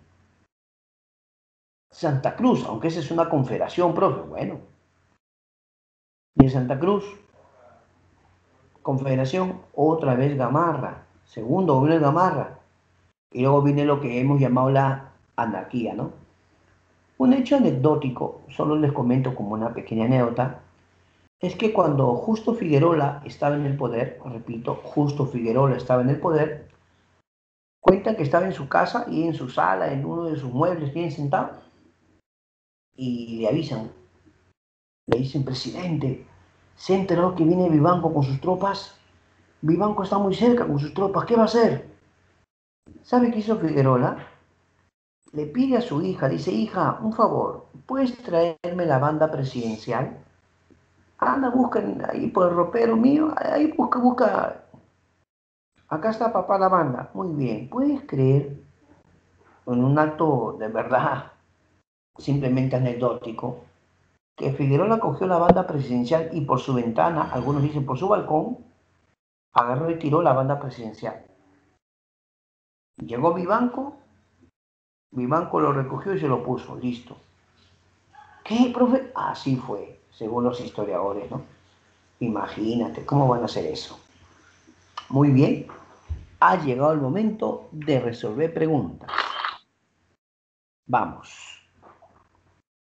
Santa Cruz, aunque esa es una confederación, profe, bueno. De Santa Cruz, confederación, otra vez Gamarra, segundo gobierno de Gamarra. Y luego viene lo que hemos llamado la anarquía, ¿no? Un hecho anecdótico, solo les comento como una pequeña anécdota, es que cuando Justo Figueroa estaba en el poder, repito, Justo Figueroa estaba en el poder, cuenta que estaba en su casa y en su sala, en uno de sus muebles, bien sentado, y le avisan, le dicen, presidente, ¿se enteró que viene Vivanco con sus tropas? Vivanco está muy cerca con sus tropas, ¿qué va a hacer? ¿Sabe qué hizo Figueroa? Le pide a su hija, dice, hija, un favor, ¿puedes traerme la banda presidencial? Anda, busca ahí por el ropero mío, ahí busca. Acá está papá la banda. Muy bien, ¿puedes creer en un acto de verdad simplemente anecdótico que Figueroa cogió la banda presidencial y por su ventana, algunos dicen por su balcón, agarró y tiró la banda presidencial? Llegó Vivanco, Vivanco lo recogió y se lo puso, listo. ¿Qué, profe? Así fue, según los historiadores, ¿no? Imagínate, ¿cómo van a hacer eso? Muy bien, ha llegado el momento de resolver preguntas. Vamos.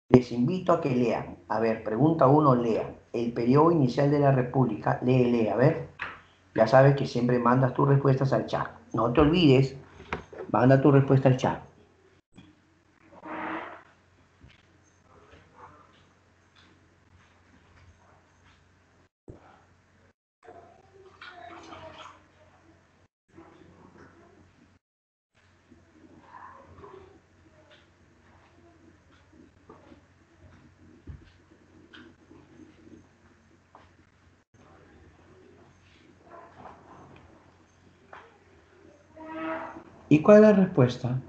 Les invito a que lean. A ver, pregunta 1, lean. El periodo inicial de la República. Lee. A ver. Ya sabes que siempre mandas tus respuestas al chat. No te olvides, manda tu respuesta al chat. ¿Y cuál es la respuesta?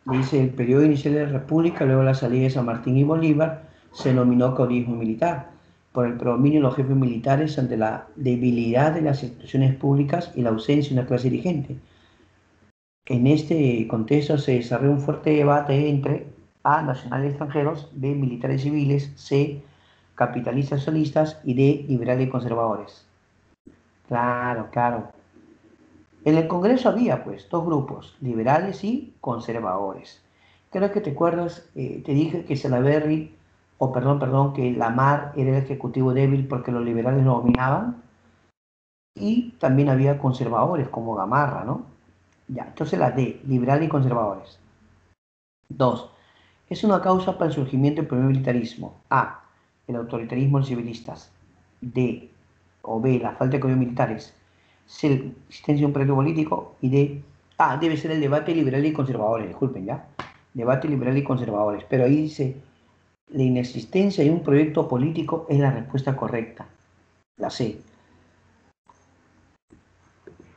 Dice, el periodo inicial de la República, luego la salida de San Martín y Bolívar, se denominó caudillismo militar, por el predominio de los jefes militares ante la debilidad de las instituciones públicas y la ausencia de una clase dirigente. En este contexto se desarrolla un fuerte debate entre A, nacionales extranjeros, B, militares civiles, C, capitalistas solistas y D, liberales y conservadores. Claro, claro. En el Congreso había pues dos grupos, liberales y conservadores. Creo que te acuerdas, te dije que Salaverry, o perdón, que Lamar era el ejecutivo débil porque los liberales lo dominaban, y también había conservadores como Gamarra, ¿no? Ya, entonces la D, liberales y conservadores. Dos, es una causa para el surgimiento del primer militarismo. A, el autoritarismo de los civilistas. D, o B, la falta de códigos militares. C, la existencia de un proyecto político. Y D, debe ser el debate liberal y conservadores, disculpen ya. Debate liberal y conservadores. Pero ahí dice, la inexistencia de un proyecto político es la respuesta correcta. La C.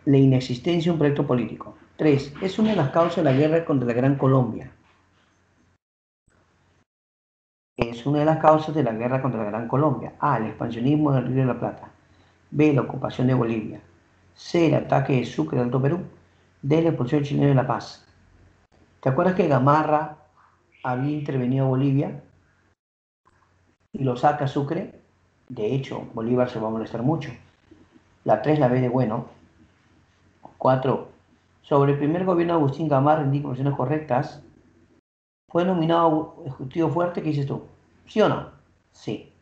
La inexistencia de un proyecto político. 3. Es una de las causas de la guerra contra la Gran Colombia. Es una de las causas de la guerra contra la Gran Colombia. A. El expansionismo del Río de la Plata. B. La ocupación de Bolivia. C. El ataque de Sucre al Alto Perú. D. La expulsión chilena de La Paz. ¿Te acuerdas que Gamarra había intervenido a Bolivia y lo saca a Sucre? De hecho, Bolívar se va a molestar mucho. La 3 la B de bueno. 4. Sobre el primer gobierno de Agustín Gamarra indica informaciones correctas. Fue nominado ejecutivo fuerte, ¿qué dices tú? ¿Sí o no? Sí.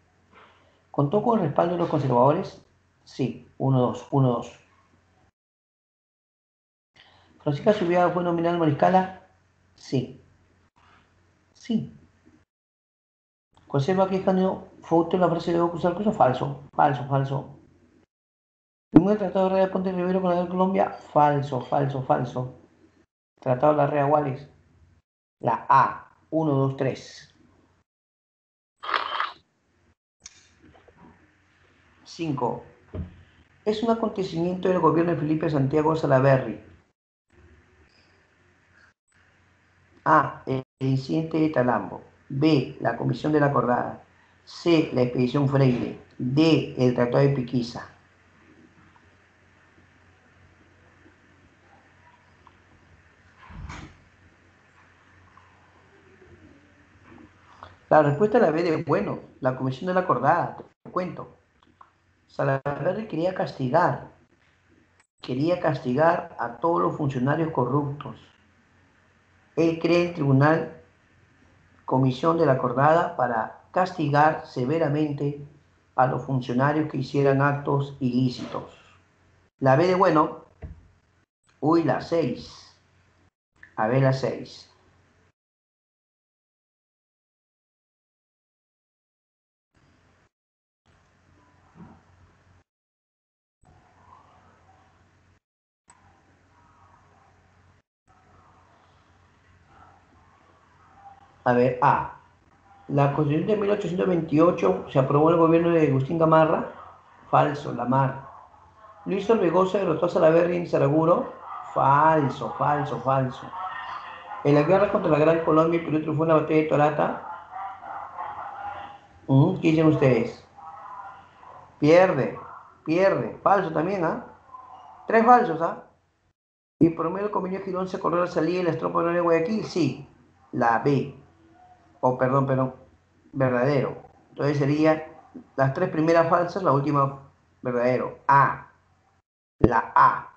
¿Contó con el respaldo de los conservadores? Sí. 1-2, 1-2. ¿Francisca Subiaga fue nominada mariscala? Sí. Sí. Conserva que Canio fue autor de la frase de acusar cosa? Falso. Falso, falso. ¿Primer tratado de Rea de Ponte Rivero con la de Colombia? Falso, falso, falso. Tratado de la Rea Wales. La A. 1, 2, 3. 5. Es un acontecimiento del gobierno de Felipe Santiago Salaverry. A. El incidente de Talambo. B. La comisión de la acordada. C. La expedición Freire. D. El tratado de Piquiza. La respuesta es la B de bueno. La comisión de la acordada. Te cuento. Salaverry quería castigar a todos los funcionarios corruptos. Él crea el tribunal comisión de la acordada para castigar severamente a los funcionarios que hicieran actos ilícitos. La B de bueno, uy, la 6. A ver la 6. A ver, A. La Constitución de 1828 se aprobó en el gobierno de Agustín Gamarra. Falso, Lamar. Luis Orbegoza derrotó a Salaverry en Saraguro. Falso, falso, falso. En la guerra contra la Gran Colombia, Perú triunfó en la batalla de Torata. ¿Qué dicen ustedes? Pierde, pierde. Falso también, ¿ah? 3 falsos, ¿ah? Y por medio del convenio de Girón se acordó la salida de las tropas de Guayaquil, sí, la B, o perdón, verdadero. Entonces serían las tres primeras falsas, la última verdadero. A, la A.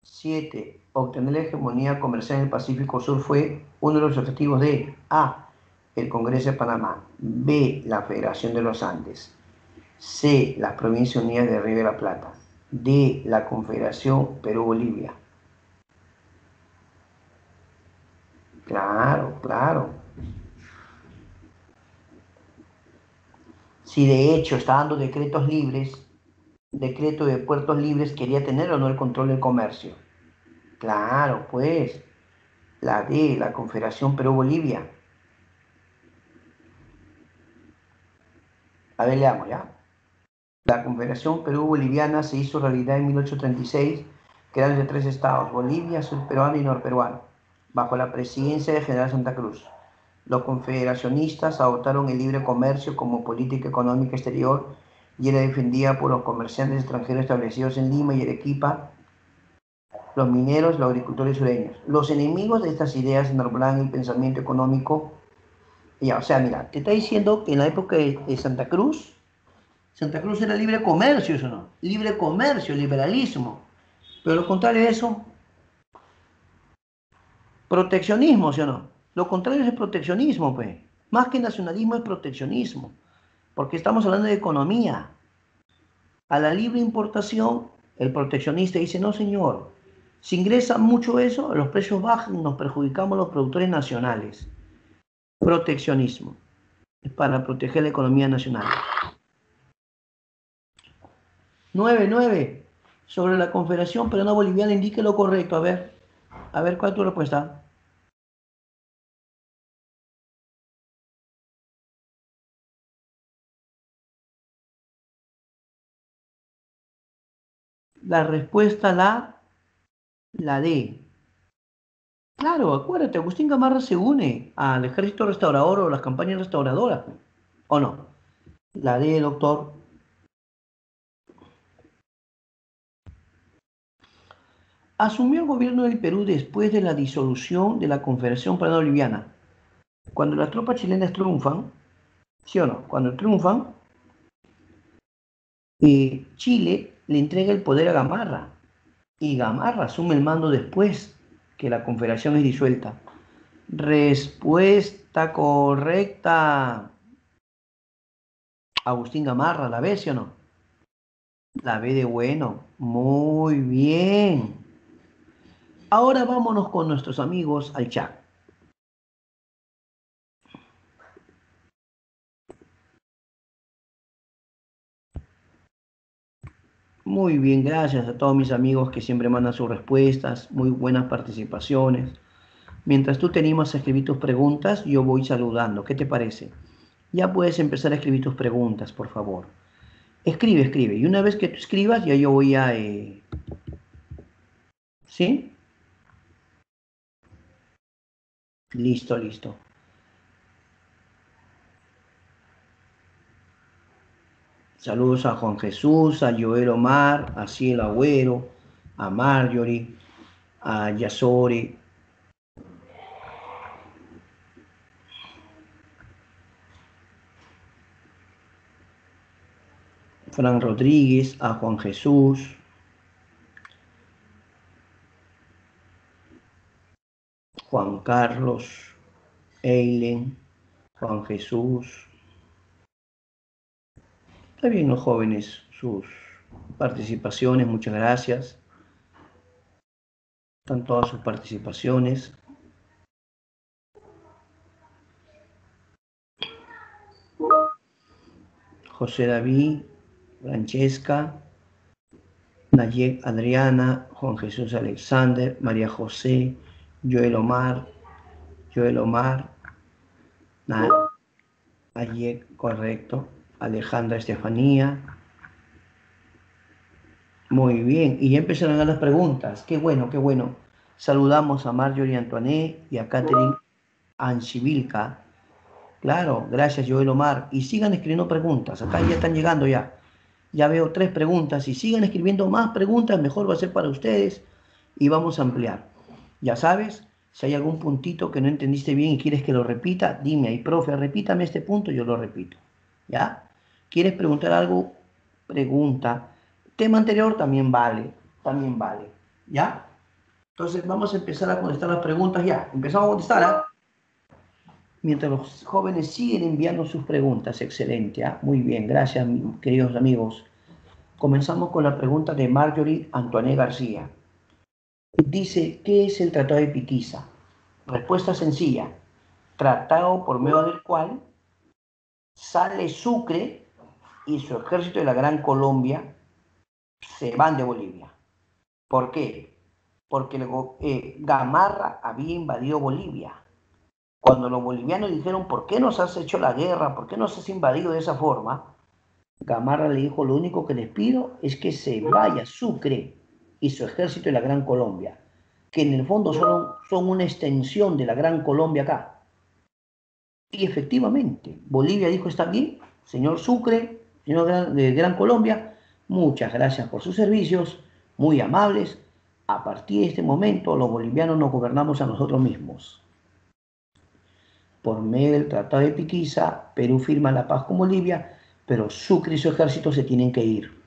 7. Obtener la hegemonía comercial en el Pacífico Sur fue uno de los objetivos de A. El Congreso de Panamá. B. La Federación de los Andes. C. Las Provincias Unidas de Río de la Plata. D. La Confederación Perú-Bolivia. Claro, claro. Si de hecho está dando decretos libres, decreto de puertos libres, quería tener o no el control del comercio. Claro, pues, la D, la Confederación Perú-Bolivia. A ver, leamos, ¿ya? La Confederación Perú-Boliviana se hizo realidad en 1836, creando de tres estados, Bolivia, surperuano y norperuano, bajo la presidencia del general Santa Cruz. Los confederacionistas adoptaron el libre comercio como política económica exterior y era defendida por los comerciantes extranjeros establecidos en Lima y Arequipa, los mineros, los agricultores sureños. Los enemigos de estas ideas enarbolaban el pensamiento económico. Ya, o sea, mira, te está diciendo que en la época de Santa Cruz era libre comercio, eso no. Libre comercio, liberalismo. Pero lo contrario de eso, proteccionismo, ¿sí o no? Lo contrario es el proteccionismo, pues. Más que nacionalismo es proteccionismo. Porque estamos hablando de economía. A la libre importación, el proteccionista dice, no señor, si ingresa mucho eso, los precios bajan y nos perjudicamos los productores nacionales. Proteccionismo. Es para proteger la economía nacional. 9. Sobre la Confederación Peruana Boliviana, indique lo correcto. A ver, ¿cuál es tu respuesta? La respuesta, la D. Claro, acuérdate, Agustín Gamarra se une al ejército restaurador o las campañas restauradoras. ¿O no? La D, doctor. Asumió el gobierno del Perú después de la disolución de la Confederación Peruana Boliviana. Cuando las tropas chilenas triunfan, ¿sí o no? Cuando triunfan, Chile le entrega el poder a Gamarra y Gamarra asume el mando después que la Confederación es disuelta. Respuesta correcta. Agustín Gamarra, ¿la ves, sí o no? La B de bueno. Muy bien. Ahora vámonos con nuestros amigos al chat. Muy bien, gracias a todos mis amigos que siempre mandan sus respuestas, muy buenas participaciones. Mientras tú te animas a escribir tus preguntas, yo voy saludando. ¿Qué te parece? Ya puedes empezar a escribir tus preguntas, por favor. Escribe, escribe. Y una vez que tú escribas, ya yo voy a... ¿Sí? Listo, listo. Saludos a Juan Jesús, a Joel Omar, a Cielo Agüero, a Marjorie, a Yasori, Fran Rodríguez, a Juan Jesús, Juan Carlos, Eilen, Juan Jesús. Está bien los jóvenes, sus participaciones, muchas gracias. Están todas sus participaciones. José David, Francesca, Nayek Adriana, Juan Jesús Alexander, María José, Joel Omar, Nayek, correcto, Alejandra Estefanía. Muy bien, y ya empezaron a las preguntas. Qué bueno, qué bueno. Saludamos a Marjorie Antoinette y a Catherine Anchivilca. Claro, gracias Joel Omar. Y sigan escribiendo preguntas. Acá ya están llegando ya. Ya veo 3 preguntas. Si siguen escribiendo más preguntas, mejor va a ser para ustedes y vamos a ampliar. Ya sabes, si hay algún puntito que no entendiste bien y quieres que lo repita, dime ahí, profe, repítame este punto, yo lo repito. ¿Ya? ¿Quieres preguntar algo? Pregunta. Tema anterior también vale, también vale. ¿Ya? Entonces vamos a empezar a contestar las preguntas ya. Empezamos a contestar, ¿ah? Mientras los jóvenes siguen enviando sus preguntas. Excelente, ¿ah? Muy bien, gracias, queridos amigos. Comenzamos con la pregunta de Marjorie Antoine García. Dice, ¿qué es el Tratado de Piquiza? Respuesta sencilla. Tratado por medio del cual sale Sucre y su ejército de la Gran Colombia se van de Bolivia. ¿Por qué? Porque Gamarra había invadido Bolivia. Cuando los bolivianos dijeron, ¿por qué nos has hecho la guerra? ¿Por qué nos has invadido de esa forma? Gamarra le dijo, lo único que les pido es que se vaya Sucre y su ejército de la Gran Colombia, que en el fondo son una extensión de la Gran Colombia acá. Y efectivamente, Bolivia dijo, está bien, señor Sucre, señor de Gran Colombia, muchas gracias por sus servicios, muy amables. A partir de este momento, los bolivianos nos gobernamos a nosotros mismos. Por medio del Tratado de Piquiza, Perú firma la paz con Bolivia, pero Sucre y su ejército se tienen que ir.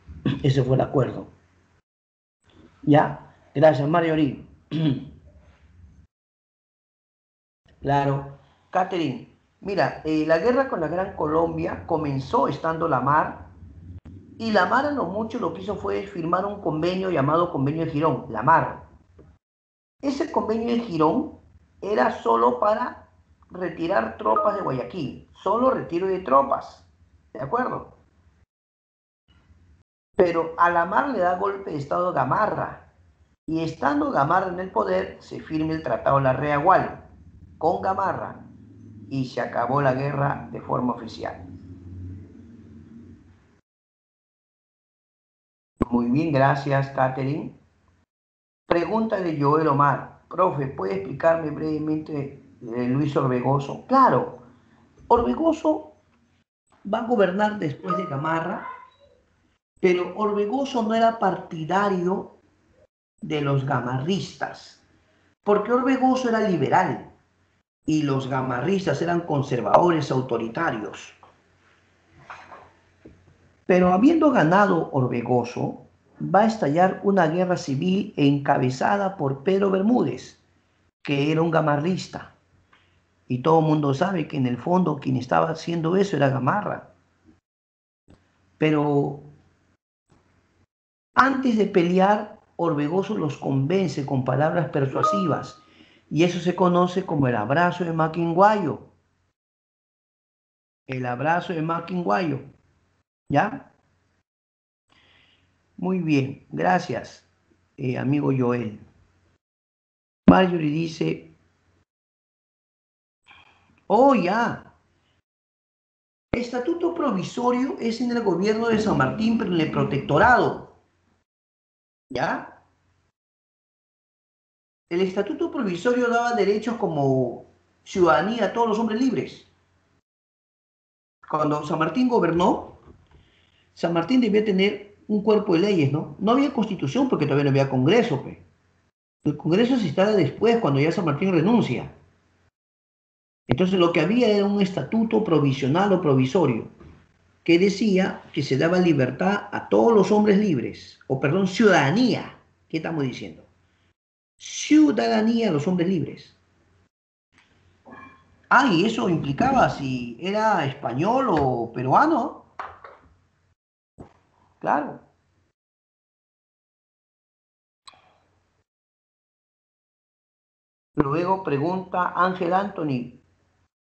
Ese fue el acuerdo. ¿Ya? Gracias, Marjorie. Claro. Catherine, mira, la guerra con la Gran Colombia comenzó estando la mar, y la mar a lo mucho lo que hizo fue firmar un convenio llamado Convenio de Girón, la mar. Ese convenio de Girón era solo para retirar tropas de Guayaquil, solo retiro de tropas, ¿de acuerdo? Pero a la mar le da golpe de estado Gamarra, y estando Gamarra en el poder, se firma el Tratado de la Reagual con Gamarra, y se acabó la guerra de forma oficial. Muy bien, gracias, Catherine. Pregunta de Joel Omar. Profe, ¿puede explicarme brevemente Luis Orbegoso? Claro, Orbegoso va a gobernar después de Gamarra, pero Orbegoso no era partidario de los gamarristas, porque Orbegoso era liberal y los gamarristas eran conservadores autoritarios. Pero habiendo ganado Orbegoso, va a estallar una guerra civil encabezada por Pedro Bermúdez, que era un gamarrista. Y todo el mundo sabe que en el fondo quien estaba haciendo eso era Gamarra. Pero antes de pelear, Orbegoso los convence con palabras persuasivas. Y eso se conoce como el abrazo de Maquinguayo. El abrazo de Maquinguayo. ¿Ya? Muy bien, gracias, amigo Joel. Marjorie dice, oh ya, estatuto provisorio es en el gobierno de San Martín, pero en el protectorado. ¿Ya? El estatuto provisorio daba derechos como ciudadanía a todos los hombres libres. Cuando San Martín gobernó, San Martín debía tener un cuerpo de leyes, ¿no? No había constitución porque todavía no había congreso, pe. El congreso se instala después, cuando ya San Martín renuncia. Entonces lo que había era un estatuto provisional o provisorio que decía que se daba libertad a todos los hombres libres, o perdón, ciudadanía. ¿Qué estamos diciendo? Ciudadanía a los hombres libres. Ah, y eso implicaba si era español o peruano. Claro. Luego pregunta Ángel Anthony,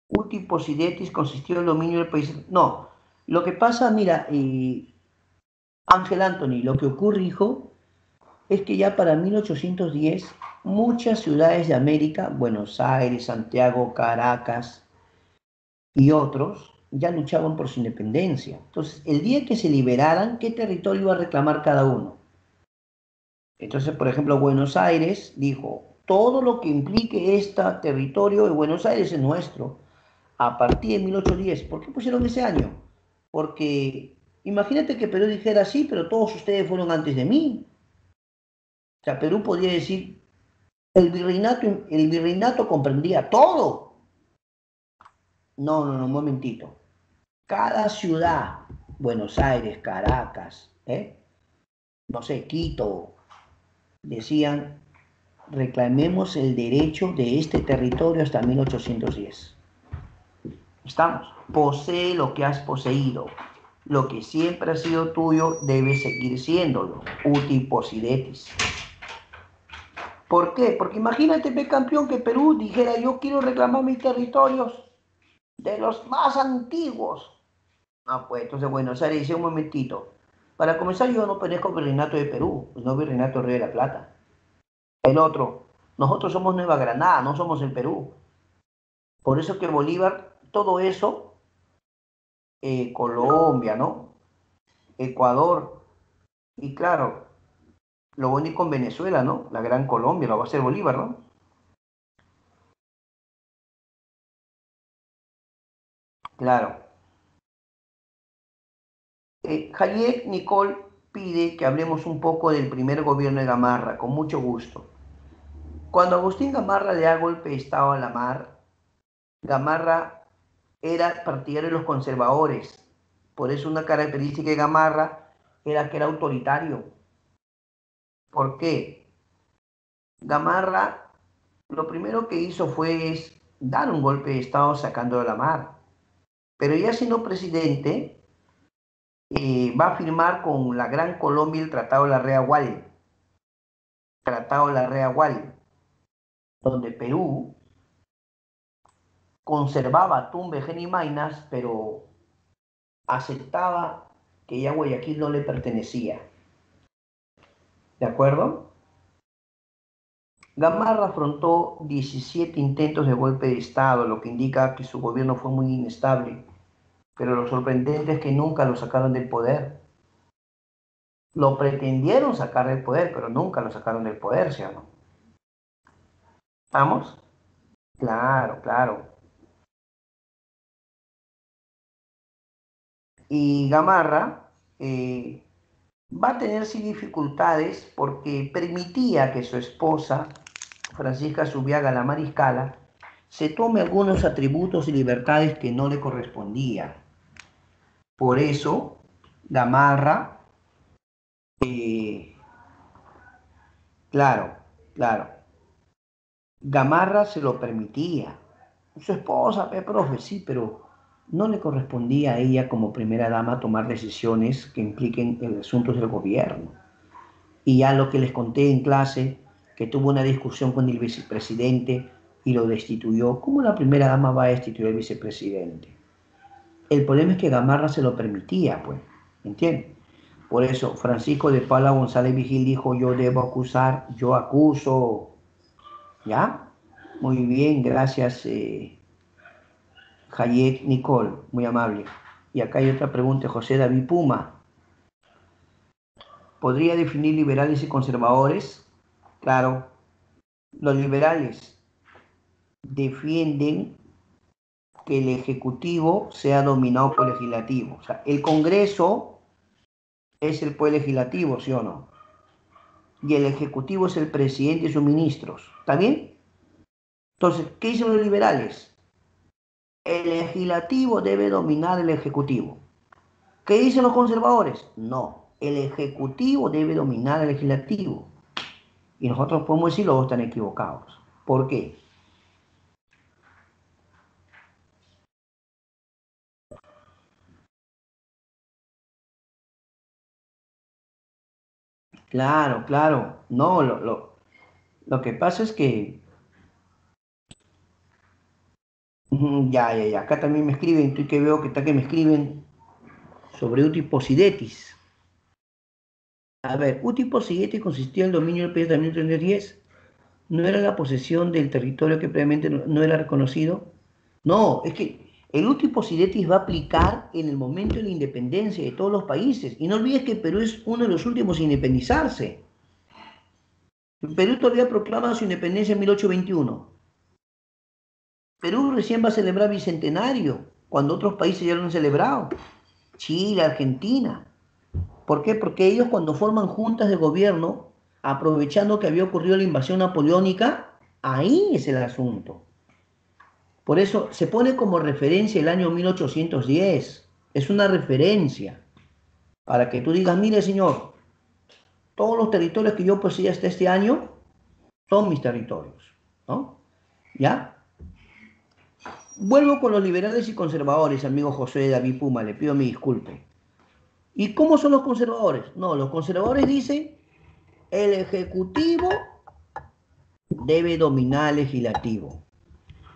uti possidetis consistió el dominio del país. No, lo que pasa, mira, Ángel Anthony, lo que ocurre, hijo, es que ya para 1810 muchas ciudades de América, Buenos Aires, Santiago, Caracas y otros, ya luchaban por su independencia. Entonces, el día que se liberaran, ¿qué territorio iba a reclamar cada uno? Entonces, por ejemplo, Buenos Aires dijo, todo lo que implique este territorio de Buenos Aires es nuestro. A partir de 1810, ¿por qué pusieron ese año? Porque Imagínate que Perú dijera sí, pero todos ustedes fueron antes de mí. O sea, Perú podría decir, el virreinato comprendía todo. No, no, no, un momentito. Cada ciudad, Buenos Aires, Caracas, no sé, Quito, decían, reclamemos el derecho de este territorio hasta 1810. ¿Estamos? Posee lo que has poseído. Lo que siempre ha sido tuyo debe seguir siéndolo. Uti possidetis. ¿Por qué? Porque imagínate, campeón, que Perú dijera yo quiero reclamar mis territorios de los más antiguos. Ah, pues entonces Buenos Aires dice un momentito. Para comenzar, yo no pertenezco al virreinato de Perú, no virreinato de Río de la Plata. El otro, nosotros somos Nueva Granada, no somos el Perú. Por eso que Bolívar, todo eso, Colombia, ¿no? Ecuador, y claro, lo bonito con Venezuela, ¿no? La Gran Colombia, lo va a hacer Bolívar, ¿no? Claro. Hayek Nicole pide que hablemos un poco del primer gobierno de Gamarra, con mucho gusto. Cuando Agustín Gamarra le da golpe de Estado a la mar, Gamarra era partidario de los conservadores. Por eso una característica de Gamarra era que era autoritario. ¿Por qué? Gamarra lo primero que hizo fue dar un golpe de Estado sacando de la mar. Pero ya siendo presidente, va a firmar con la Gran Colombia el Tratado de la Rea-Wall. Tratado de la Rea-Wall, donde Perú conservaba Tumbes, y Maynas, pero aceptaba que ya Guayaquil no le pertenecía. ¿De acuerdo? Gamarra afrontó 17 intentos de golpe de Estado, lo que indica que su gobierno fue muy inestable, pero lo sorprendente es que nunca lo sacaron del poder. Lo pretendieron sacar del poder, pero nunca lo sacaron del poder, ¿sí o no? ¿Vamos? Claro, claro. Y Gamarra va a tener sí dificultades porque permitía que su esposa, Francisca Subiaga la Mariscala, se tome algunos atributos y libertades que no le correspondían. Por eso, Gamarra, eh, claro, claro, Gamarra se lo permitía. Su esposa, profe, sí, pero no le correspondía a ella como primera dama tomar decisiones que impliquen asuntos del gobierno. Y ya lo que les conté en clase, que tuvo una discusión con el vicepresidente y lo destituyó, ¿cómo la primera dama va a destituir al vicepresidente? El problema es que Gamarra se lo permitía, pues, ¿entiendes? Por eso Francisco de Paula González Vigil dijo, yo debo acusar, yo acuso, ¿ya? Muy bien, gracias, Hayek Nicole, muy amable. Y acá hay otra pregunta, José David Puma. ¿Podría definir liberales y conservadores? Claro, los liberales defienden que el Ejecutivo sea dominado por el Legislativo. O sea, el Congreso es el Poder Legislativo, ¿sí o no? Y el Ejecutivo es el presidente y sus ministros. ¿Está bien? Entonces, ¿qué dicen los liberales? El Legislativo debe dominar el Ejecutivo. ¿Qué dicen los conservadores? No, el Ejecutivo debe dominar el Legislativo. Y nosotros podemos decir los dos están equivocados. ¿Por qué? Claro, claro. No, lo que pasa es que ya, ya, ya. Acá también me escriben, estoy que veo que está que me escriben sobre Uti Possidetis. A ver, Uti Possidetis consistía en el dominio del país de 1310. ¿No era la posesión del territorio que previamente no era reconocido? No, es que el Uti Possidetis va a aplicar en el momento de la independencia de todos los países. Y no olvides que Perú es uno de los últimos a independizarse. Perú todavía proclama su independencia en 1821. Perú recién va a celebrar bicentenario, cuando otros países ya lo han celebrado. Chile, Argentina. ¿Por qué? Porque ellos cuando forman juntas de gobierno, aprovechando que había ocurrido la invasión napoleónica, ahí es el asunto. Por eso se pone como referencia el año 1810. Es una referencia para que tú digas, mire señor, todos los territorios que yo poseía hasta este año son mis territorios, ¿no? ¿Ya? Vuelvo con los liberales y conservadores, amigo José David Puma, le pido mi disculpe. ¿Y cómo son los conservadores? No, los conservadores dicen, el Ejecutivo debe dominar al Legislativo.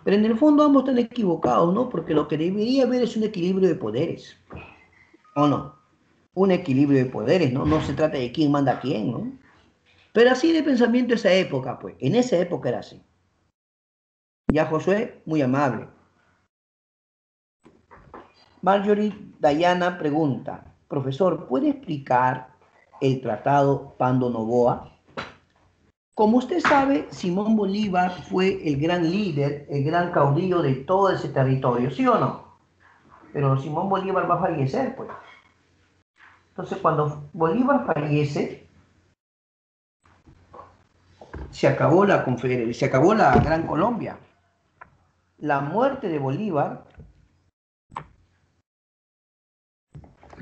Pero en el fondo ambos están equivocados, ¿no? Porque lo que debería haber es un equilibrio de poderes, ¿o no? Un equilibrio de poderes, ¿no? No se trata de quién manda a quién, ¿no? Pero así de pensamiento esa época, pues. En esa época era así. Ya Josué, muy amable. Marjorie Dayana pregunta, profesor, ¿puede explicar el tratado Pando Noboa? Como usted sabe, Simón Bolívar fue el gran líder, el gran caudillo de todo ese territorio, ¿sí o no? Pero Simón Bolívar va a fallecer, pues. Entonces, cuando Bolívar fallece, se acabó la Gran Colombia. La muerte de Bolívar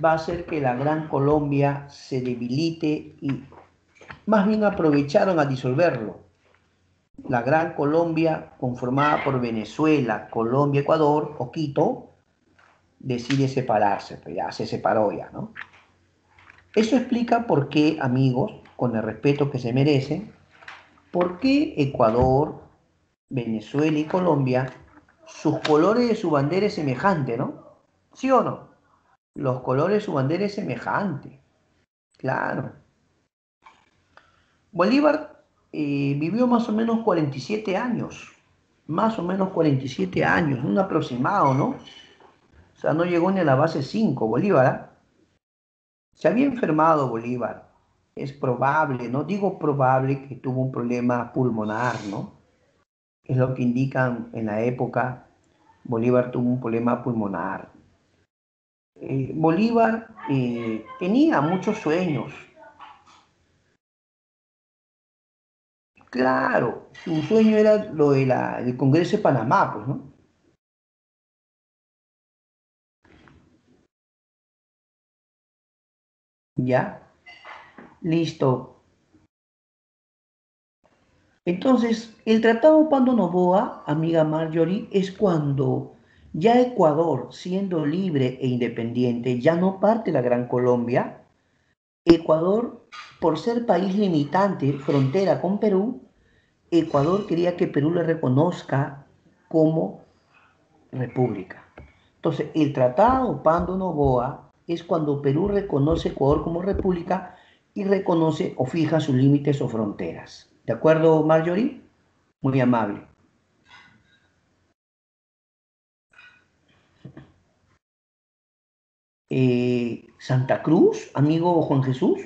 va a hacer que la Gran Colombia se debilite y más bien aprovecharon a disolverlo. La Gran Colombia, conformada por Venezuela, Colombia, Ecuador o Quito, decide separarse, pues ya se separó ya, ¿no? Eso explica por qué, amigos, con el respeto que se merecen, por qué Ecuador, Venezuela y Colombia, sus colores de su bandera es semejante, ¿no? ¿Sí o no? Los colores de su bandera es semejante, claro. Bolívar vivió más o menos 47 años, más o menos 47 años, un aproximado, ¿no? O sea, no llegó ni a la base 5, Bolívar, ¿eh? Se había enfermado Bolívar, es probable, no digo probable que tuvo un problema pulmonar, ¿no? Es lo que indican en la época, Bolívar tuvo un problema pulmonar. Bolívar tenía muchos sueños. Claro, su sueño era lo del Congreso de Panamá, pues, ¿no? Ya, listo. Entonces, el Tratado Pando Noboa, amiga Marjorie, es cuando ya Ecuador, siendo libre e independiente, ya no parte de la Gran Colombia. Ecuador, por ser país limitante, frontera con Perú, Ecuador quería que Perú le reconozca como república. Entonces, el Tratado Pando Noboa es cuando Perú reconoce a Ecuador como república y reconoce o fija sus límites o fronteras. ¿De acuerdo, Marjorie? Muy amable. Santa Cruz, amigo Juan Jesús,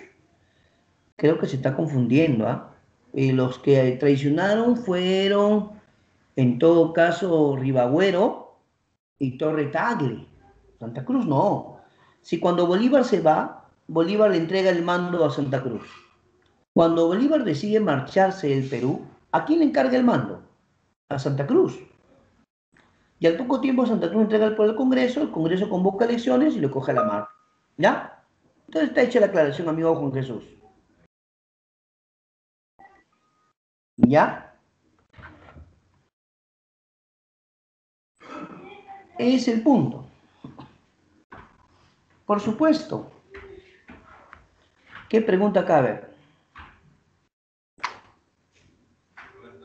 creo que se está confundiendo, ¿ah? Los que traicionaron fueron, en todo caso, Ribagüero y Torre Tagle. Santa Cruz no. Si cuando Bolívar se va, Bolívar le entrega el mando a Santa Cruz. Cuando Bolívar decide marcharse del Perú, ¿a quién le encarga el mando? A Santa Cruz. Y al poco tiempo Santa Cruz entrega el poder al Congreso, el Congreso convoca elecciones y le coge la mano. ¿Ya? Entonces está hecha la aclaración, amigo Juan Jesús. ¿Ya? Es el punto. Por supuesto. ¿Qué pregunta cabe?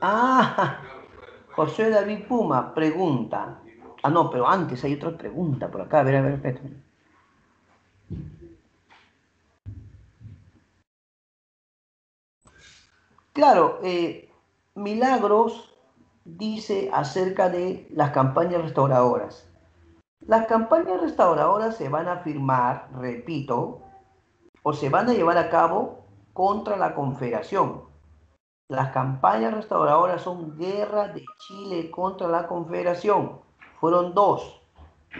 Ah, José David Puma pregunta. Ah, no, pero antes hay otra pregunta por acá. A ver, espérate. Claro, Milagros dice acerca de las campañas restauradoras. Las campañas restauradoras se van a firmar, repito, o se van a llevar a cabo contra la Confederación. Las campañas restauradoras son guerra de Chile contra la Confederación. Fueron dos.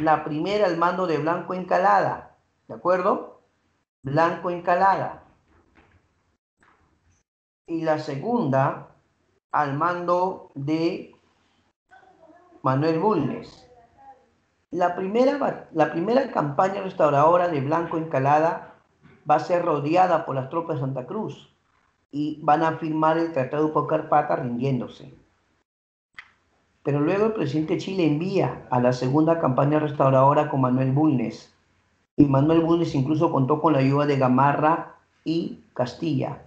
La primera al mando de Blanco Encalada ¿de acuerdo? Blanco Encalada. Y la segunda al mando de Manuel Bulnes. La primera campaña restauradora de Blanco Encalada va a ser rodeada por las tropas de Santa Cruz y van a firmar el Tratado de Paucarpata rindiéndose. Pero luego el presidente de Chile envía a la segunda campaña restauradora con Manuel Bulnes. Y Manuel Bulnes incluso contó con la ayuda de Gamarra y Castilla.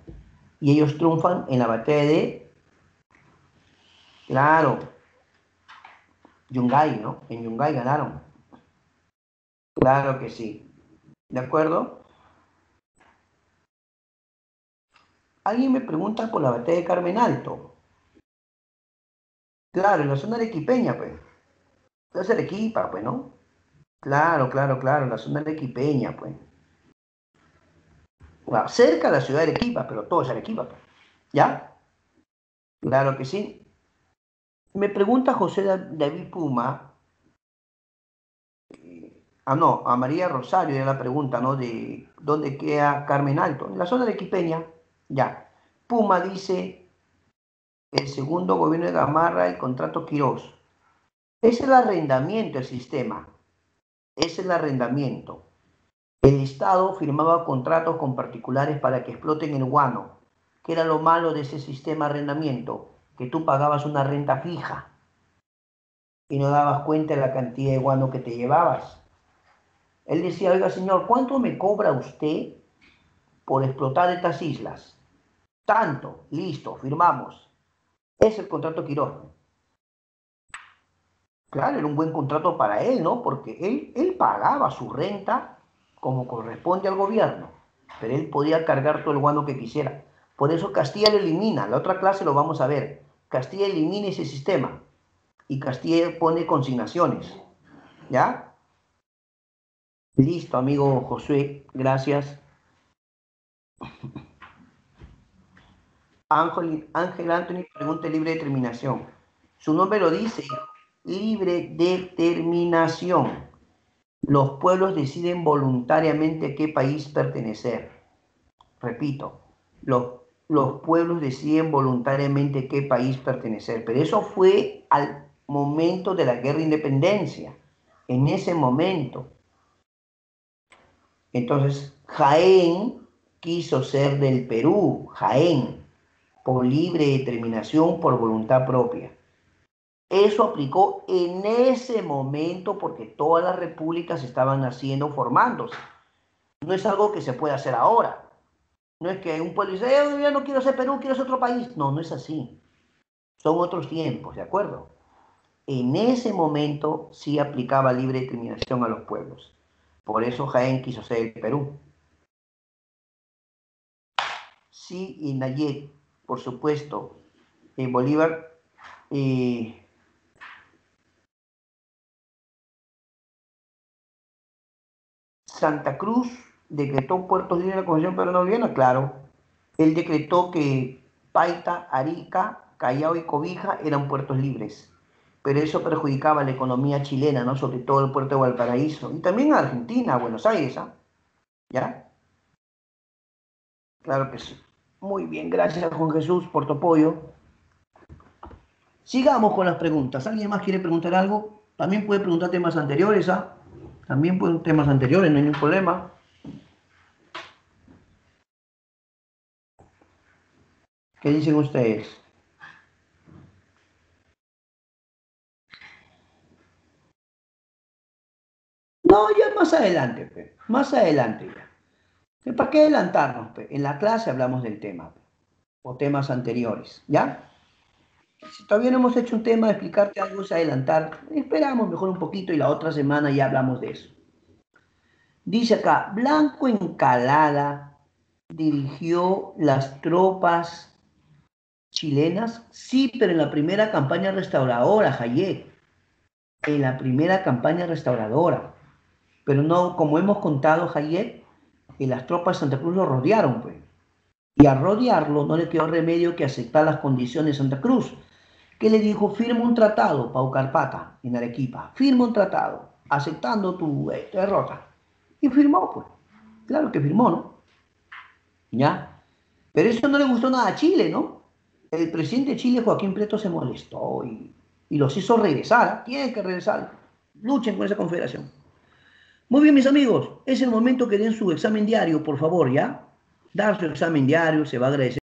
Y ellos triunfan en la batalla de, claro, Yungay, ¿no? En Yungay ganaron. Claro que sí. ¿De acuerdo? Alguien me pregunta por la batalla de Carmen Alto. Claro, en la zona arequipeña, pues. Es Arequipa, pues, ¿no? Claro, claro, claro, en la zona arequipeña, pues. Bueno, cerca de la ciudad de Arequipa, pero todo es Arequipa, pues. ¿Ya? Claro que sí. Me pregunta José David Puma, no, a María Rosario era la pregunta, ¿no? De dónde queda Carmen Alto. En la zona de Arequipeña, ya. Puma dice, el segundo gobierno de Gamarra, el contrato Quirós. Es el arrendamiento, el sistema. Es el arrendamiento. El Estado firmaba contratos con particulares para que exploten el guano. ¿Qué era lo malo de ese sistema de arrendamiento? Que tú pagabas una renta fija y no dabas cuenta de la cantidad de guano que te llevabas. Él decía, oiga señor, ¿cuánto me cobra usted por explotar estas islas? Tanto, listo, firmamos. Es el contrato Quirós. Claro, era un buen contrato para él, ¿no? Porque él pagaba su renta como corresponde al gobierno, pero él podía cargar todo el guano que quisiera. Por eso Castilla lo elimina, la otra clase lo vamos a ver. Castilla elimina ese sistema y Castilla pone consignaciones, ¿ya? Listo, amigo Josué, gracias. Ángel Anthony pregunta libre determinación. Su nombre lo dice, libre determinación. Los pueblos deciden voluntariamente a qué país pertenecer. Repito, los pueblos deciden voluntariamente a qué país pertenecer. Pero eso fue al momento de la guerra de independencia. En ese momento. Entonces, Jaén quiso ser del Perú, Jaén, por libre determinación, por voluntad propia. Eso aplicó en ese momento porque todas las repúblicas estaban naciendo, formándose. No es algo que se puede hacer ahora. No es que un pueblo dice, yo ya no quiero ser Perú, quiero ser otro país. No, no es así. Son otros tiempos, ¿de acuerdo? En ese momento sí aplicaba libre determinación a los pueblos. Por eso Jaén quiso ser el Perú. Sí, y Nayet, por supuesto, Bolívar Santa Cruz decretó puertos libres de la Convención Peruano-Boliviana, claro. Él decretó que Paita, Arica, Callao y Cobija eran puertos libres, pero eso perjudicaba la economía chilena, ¿no? Sobre todo el puerto de Valparaíso, y también a Argentina, a Buenos Aires, ¿ah? ¿Ya? Claro que sí. Muy bien, gracias Juan Jesús por tu apoyo. Sigamos con las preguntas. ¿Alguien más quiere preguntar algo? También puede preguntar temas anteriores, ¿ah? También pueden temas anteriores, no hay ningún problema. ¿Qué dicen ustedes? No, ya más adelante, pe. Más adelante ya. ¿Para qué adelantarnos, pe? En la clase hablamos del tema, pe, o temas anteriores, ¿ya? Si todavía no hemos hecho un tema de explicarte algo, es adelantar. Esperamos mejor un poquito y la otra semana ya hablamos de eso. Dice acá, Blanco Encalada dirigió las tropas chilenas. Sí, pero en la primera campaña restauradora, Hayek. En la primera campaña restauradora. Pero no, como hemos contado, Hayek, que las tropas de Santa Cruz lo rodearon, pues. Y al rodearlo no le quedó remedio que aceptar las condiciones de Santa Cruz, que le dijo, firma un tratado, Paucarpata, en Arequipa, firma un tratado, aceptando tu derrota. Y firmó, pues. Claro que firmó, ¿no? ¿Ya? Pero eso no le gustó nada a Chile, ¿no? El presidente de Chile, Joaquín Preto, se molestó y los hizo regresar. ¿Ah? Tienen que regresar. Luchen con esa confederación. Muy bien, mis amigos. Es el momento que den su examen diario, por favor, ¿ya? Dar su examen diario, se va a agradecer.